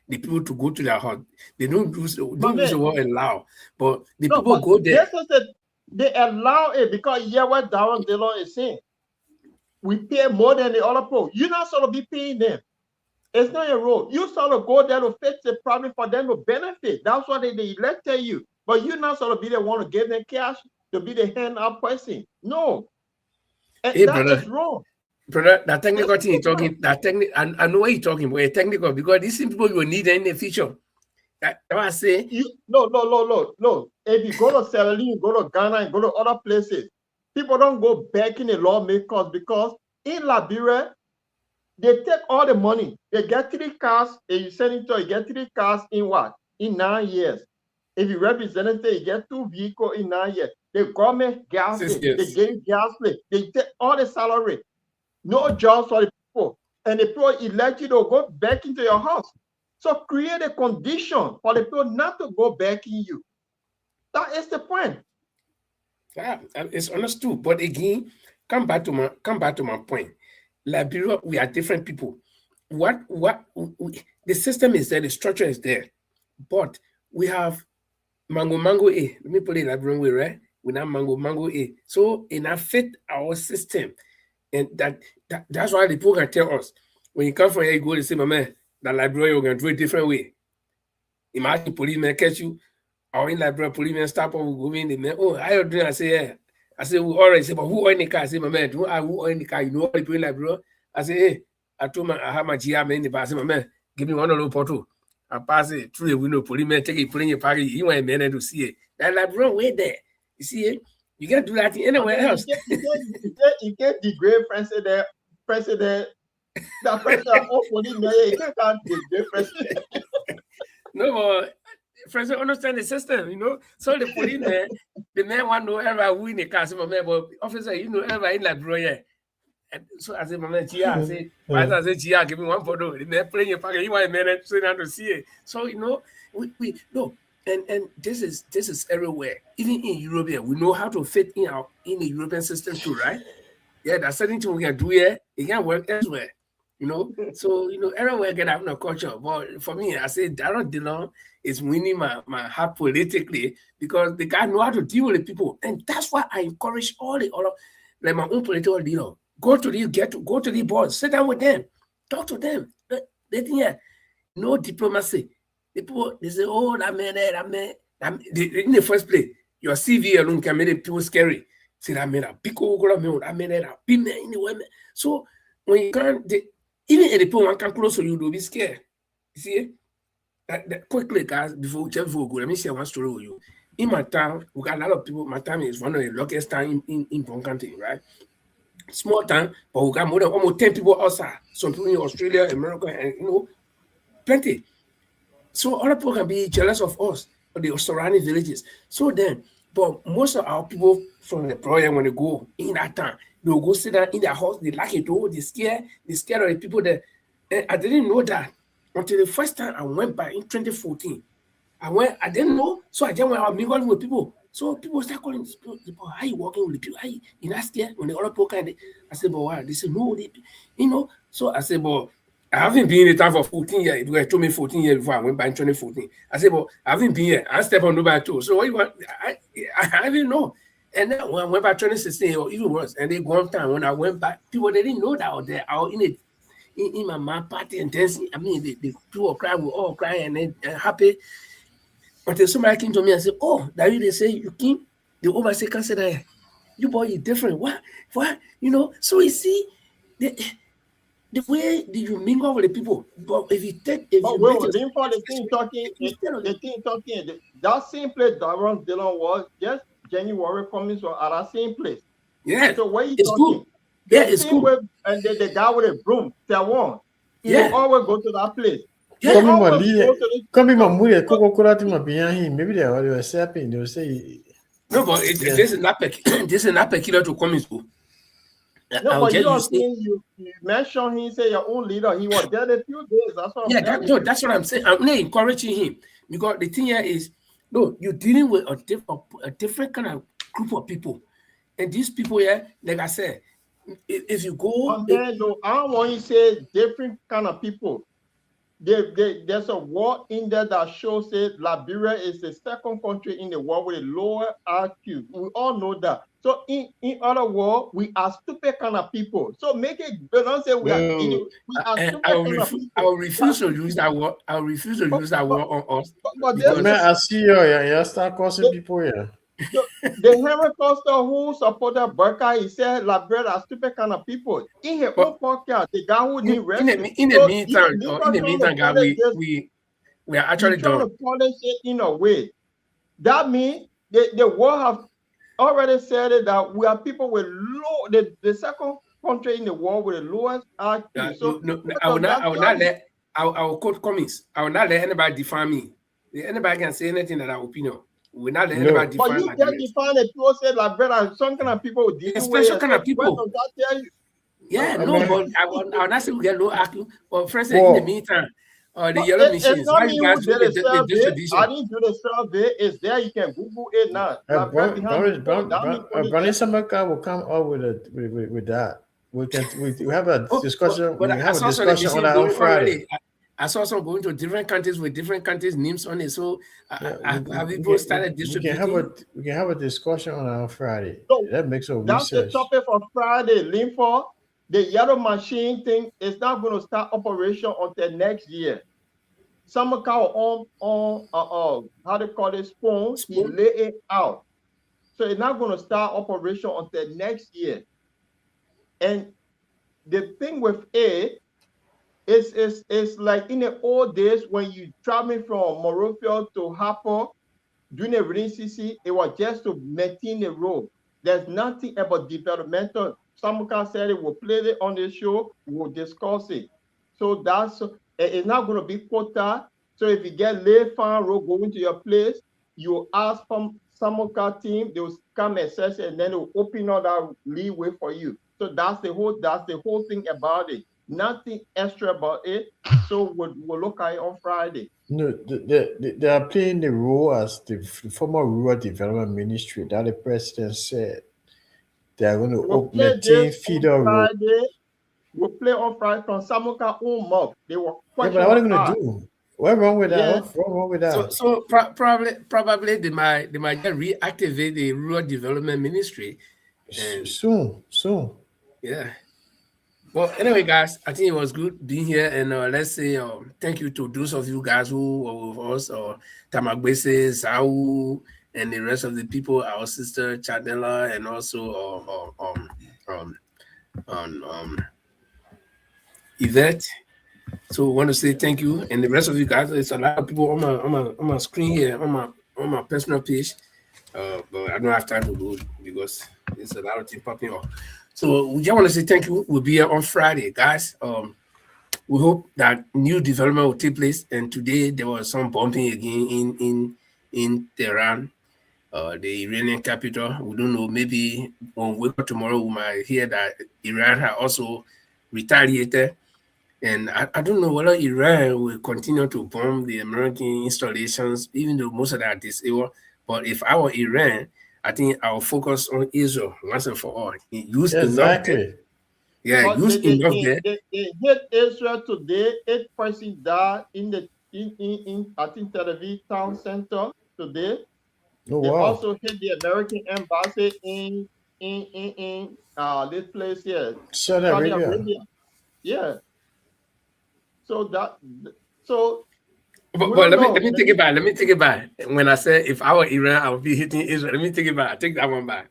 the people to go to their house. They don't use the word allow, but the people go there. They allow it because what Darren Dillon is saying. We pay more than the other people. You're not sort of be paying them. It's not a role. You sort of go there to fix the problem for them to benefit. That's what they elected you. But you're not sort of be the one to give them cash to be the hand-up person. No. And hey, that is wrong. Brother, that technical thing you're talking, I know what you're talking about, technical, because these people you will need in the future. That's what I say. No. If you go to Sierra Leone, you go to Ghana, and go to other places, people don't go back in the lawmakers because in Liberia, they take all the money. They get 3 cars, and you send it to, you get 3 cars in what? In 9 years. If you representative, you get 2 vehicles in 9 years. The government gas it. They give gas plate. They take all the salary. No jobs for the people. And the people elect you to go back into your house. So create a condition for the people not to go back in you. That is the point. Yeah, it's understood. But again, come back to my point. Liberia, we are different people. The system is there, the structure is there, but we have mango A. Let me put it in Liberian way, right? We have mango A. So it not fit our system, and that's why the people can tell us when you come from here, you go to say, my man, that Liberia you're gonna do it a different way. Imagine policemen catch you, or in Liberia, policemen stop or go in the man. Oh, how you doing? I say, yeah. I say, we already say, but who own the car? I say, my man, who own the car? You know what people in Liberia? I say, hey, I have my GM in the past. I say, my man, give me one of those portal. I pass it through the window, policeman take it, put in your pocket. You want a man to see it. That Liberia way there. You see it? You can't do that anywhere else. You can't degrade president. That president hopefully you can't degrade president. No more. Friends understand the system, you know. So the policeman, the man want to know ever win the car, but officer, you know ever in Liberia. And so I said, Mama Chia, I said, I said, Chia, give me one photo. They're playing your pocket. You want a minute, sit down to see it. So we no, and this is everywhere. Even in Europe, we know how to fit in the European system too, right? Yeah, there's certain things we can do here. It can work elsewhere. So everywhere get out in the culture. But for me, I say Darren Dillon is winning my heart politically because the guy know how to deal with the people, and that's why I encourage all like my own political leader. Go to the board, sit down with them, talk to them. They think no diplomacy. The people they say, oh, that man, in the first place, your CV alone can make the people scary. See that man, a big old that man, a big man in the women. So when you can't, even if the people want to come close to you, they'll be scared. You see? Quickly, guys, before we go, let me share one story with you. In my town, we got a lot of people. My town is one of the luckiest towns in Bon County, right? Small town, but we got more than almost 10 people outside. Some people in Australia, America, and plenty. So other people can be jealous of us or the surrounding villages. So then, but most of our people from the project, when they go in that town, they'll go sit down in their house, they lock it door, they scared of the people there. And I didn't know that until the first time I went by in 2014. I didn't know, so I just went out mingling with people. So people start calling people, how you working with the people? How you not scared? When the other people kind of, I said, but why? They said, no, So I said, but I haven't been in the town for 14 years. It was told me 14 years before I went by in 2014. I said, but I haven't been here. I stepped on nobody too. So what you want? I didn't know. And then when I went by 2016 or even worse, and they go on time when I went back, people they didn't know that out there. I was in my mom party and dancing. I mean, the people crying, we all crying and happy. Until somebody came to me and said, oh, David, they say you came, the overseer can say that you boy, you're different. What? So you see, the way you mingle with the people, but if you take, the thing talking, that same place Darren Dillon was just January coming so at that same place. Yeah. So where you it's talking? Cool. Yeah, it's cool. And the guy with a broom, Taiwan, he always go to that place. Maybe they were sapping. They will say, no, but this is not peculiar to Cummings. No, but you mentioned he said your own leader. He was there a few days. That's what that's what I'm saying. I'm not encouraging him because the thing here is, no, you're dealing with a different kind of group of people, and these people here, like I said, if you go, I don't want you to say different kind of people. There's a war in there that shows that Liberia is the second country in the world with a lower IQ. We all know that. So in other words, we are stupid kind of people. So make it don't say we are idiots. We are stupid kind of people. I will refuse to use that word. I will refuse to use that word on us. I see you start causing people here. The Henry Costa who supported Burka, he said Liberia are stupid kind of people. In his own podcast, the guy who need rest. In the meantime, guy, we are actually trying to polish it in a way. That means the world have already said it that we are people with low the second country in the world with the lowest IQ. So I will quote Cummings. I will not let anybody define me. Anybody can say anything that our opinion. We're not letting anybody define. But you can define it. People say Liberia, some kind of people with special kind of people. What does that tell you? Yeah, but I will not say we get low IQ. But first, in the meantime, the yellow machines. Why you guys do the distribution? I didn't do the survey. It's there. You can Google it now. Bernie Samaka will come up with that. We have a discussion. We have a discussion on Friday. I saw some going to different countries with different countries' names on it. So have people started distributing? We can have a discussion on our Friday. So that makes a that's research. The topic for Friday. Linford, the yellow machine thing is not going to start operation until next year. Some cow on how they call it spoon, he lay it out. So it's not going to start operation until next year. And the thing with it, it's like in the old days when you traveling from Morocco to Harper during the rainy season, it was just to maintain the road. There's nothing about developmental. Samuka said it will play it on the show, we'll discuss it. So it's not going to be quota. So if you get lay farm road going to your place, you ask from Samuka team, they will come and assess it, and then they will open up that leeway for you. So that's the whole thing about it. Nothing extra about it. So we'll look at it on Friday. No, they are playing the role as the former Rural Development Ministry that the president said they are going to maintain feeder role. We'll play on Friday from Samuka Umok. They were Yeah, but what are they going to do? What's wrong with that? What's wrong with that? So probably they might just reactivate the Rural Development Ministry soon. Yeah. Well, anyway, guys, I think it was good being here, and let's say thank you to those of you guys who were with us, Tamagbese, Sau, and the rest of the people, our sister Chadela, and also Yvette. So I want to say thank you, and the rest of you guys. There's a lot of people on my screen here on my personal page, but I don't have time to go because there's a lot of things popping up. So we just want to say thank you. We'll be here on Friday, guys. We hope that new development will take place. And today there was some bombing again in Tehran, the Iranian capital. We don't know. Maybe when we wake up tomorrow, we might hear that Iran has also retaliated. And I don't know whether Iran will continue to bomb the American installations, even though most of that are disabled. But if I were Iran, I think I'll focus on Israel once and for all. Use exactly. Yeah, use enough there. They hit Israel today. 8 persons died in I think Tel Aviv town center today. Oh, they wow. also hit the American embassy in this place here, Saudi Arabia. Yeah. But let me take it back. Let me take it back. When I said if I were Iran, I would be hitting Israel. Let me take it back. I take that one back.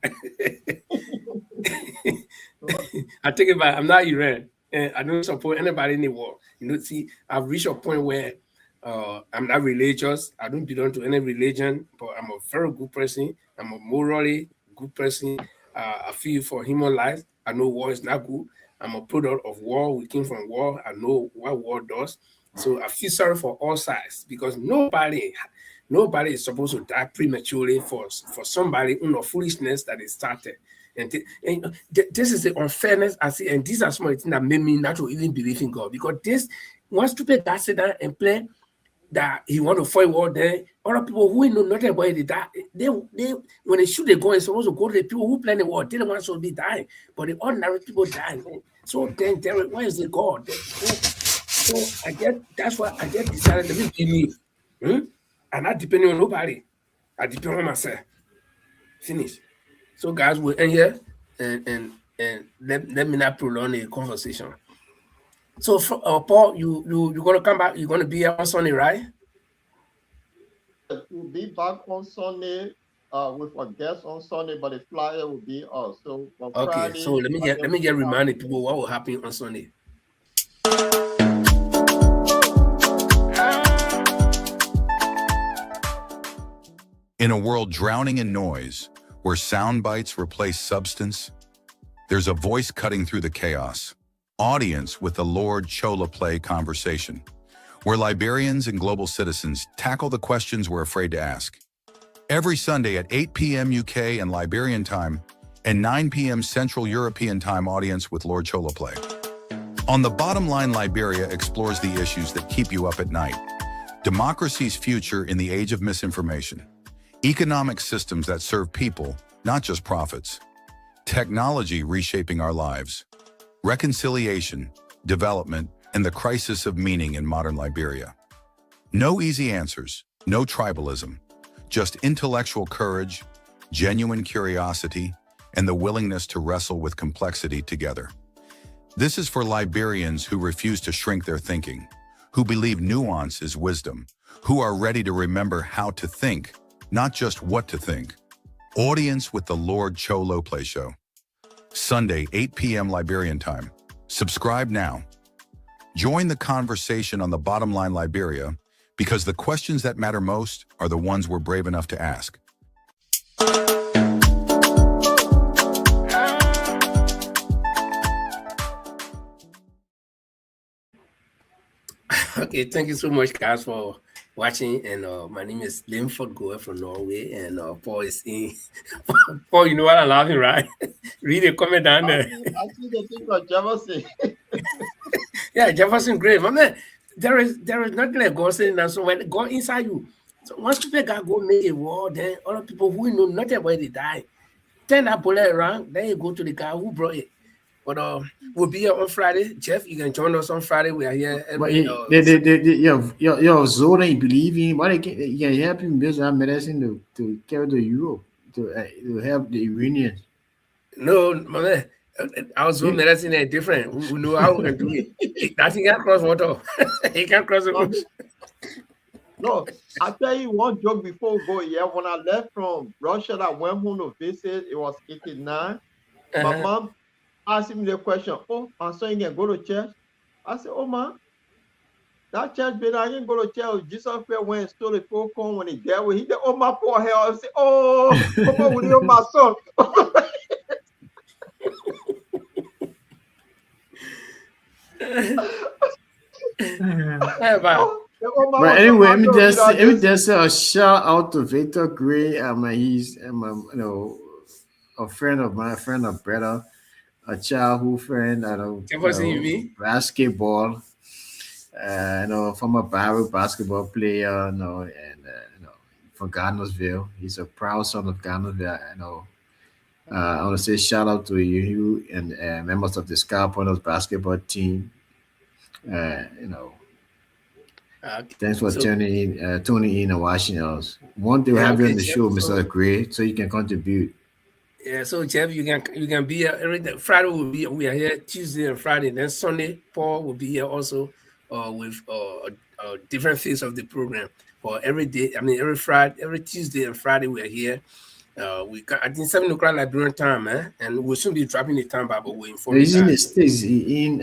I take it back. I'm not Iran, and I don't support anybody in the war. See, I've reached a point where I'm not religious. I don't belong to any religion, but I'm a very good person. I'm a morally good person. I feel for human life. I know war is not good. I'm a product of war. We came from war. I know what war does. So I feel sorry for all sides because nobody is supposed to die prematurely for somebody foolishness that is started. And this is the unfairness I see. And these are some of the things that made me not to even believe in God. Because this one stupid guy sit down and play that he want to fight war, then other people who know nothing about it, they when they shoot the gun, it's supposed to go to the people who plan the war. They don't want to be dying, but the ordinary people die. So then, where is the God? So I get that's why I get decided to be me. I'm not depending on nobody. I depend on myself. Finish. So guys, we'll end here and let me not prolong the conversation. So Paul, you're gonna come back. You're gonna be here on Sunday, right? We'll be back on Sunday with a guest on Sunday, but the flyer will be us. So on okay. Friday, So let me get reminded people what will happen on Sunday. In a world drowning in noise, where sound bites replace substance, there's a voice cutting through the chaos. Audience with the Lord Chola Play conversation, where Liberians and global citizens tackle the questions we're afraid to ask. Every Sunday at 8 p.m. UK and Liberian time, and 9 p.m. Central European time, Audience with Lord Chola Play. On the Bottom Line, Liberia explores the issues that keep you up at night. Democracy's future in the age of misinformation. Economic systems that serve people, not just profits. Technology reshaping our lives. Reconciliation, development, and the crisis of meaning in modern Liberia. No easy answers, no tribalism, just intellectual courage, genuine curiosity, and the willingness to wrestle with complexity together. This is for Liberians who refuse to shrink their thinking, who believe nuance is wisdom, who are ready to remember how to think, not just what to think. Audience with the Lord Cholo Play Show. Sunday, 8 p.m. Liberian time. Subscribe now. Join the conversation on the Bottom Line Liberia, because the questions that matter most are the ones we're brave enough to ask. Okay, thank you so much, guys, for watching, and my name is Linford Goer from Norway, and Paul is in. Paul, you know what I'm laughing, right? Read a comment down there. I see the thing of Jefferson. Yeah, Jefferson Grave. I mean, there is nothing like God saying that. So when God inside you, so once people go make a war, then other people who know nothing about it die. Turn that bullet around, then you go to the guy who brought it. But we'll be here on Friday. Jeff, you can join us on Friday. We are here every your zone you believe in, but you can help him build that medicine to carry to Europe to help the Iranians. No, my man. Our zone medicine is different. We know how we can do it. Nothing can cross water. He can't cross the ocean. No, I tell you one joke before we go. Yeah, when I left from Russia, I went home to visit. It was 89. My mom asked me the question, "Oh, my son, you can go to church?" I said, "Oh, man, that church, but I didn't go to church. Jesus Christ went and stole the popcorn when he got away. He said, oh, my poor hell." I said, "Oh, Papa, will you my son?" But anyway, let me just say a shout out to Victor Gray. He's a friend of mine, a friend of brother, a childhood friend. Basketball. Former Barrow basketball player. And from Garnersville, he's a proud son of Garnersville. I want to say shout out to you and members of the Scar Pointers basketball team. Thanks for tuning in and watching us. Want to have you on the show, Mr. Gray, so you can contribute. Yeah, so Jeff, you can be here every day. Friday we are here Tuesday and Friday. Then Sunday, Paul will be here also with different phase of the program. For every day, every Friday, every Tuesday and Friday we are here. We got, I think 7 o'clock Liberian time, and we'll soon be dropping the time, but we're informing. He's in the States, Rhode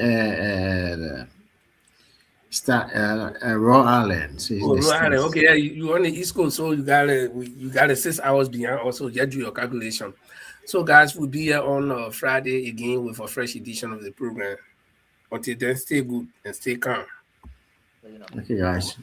Island. Rhode Island. Okay, yeah, you on the East Coast, so you got 6 hours behind. Also, just do your calculation. So, guys, we'll be here on Friday again with a fresh edition of the program. Until then, stay good and stay calm. Okay, guys.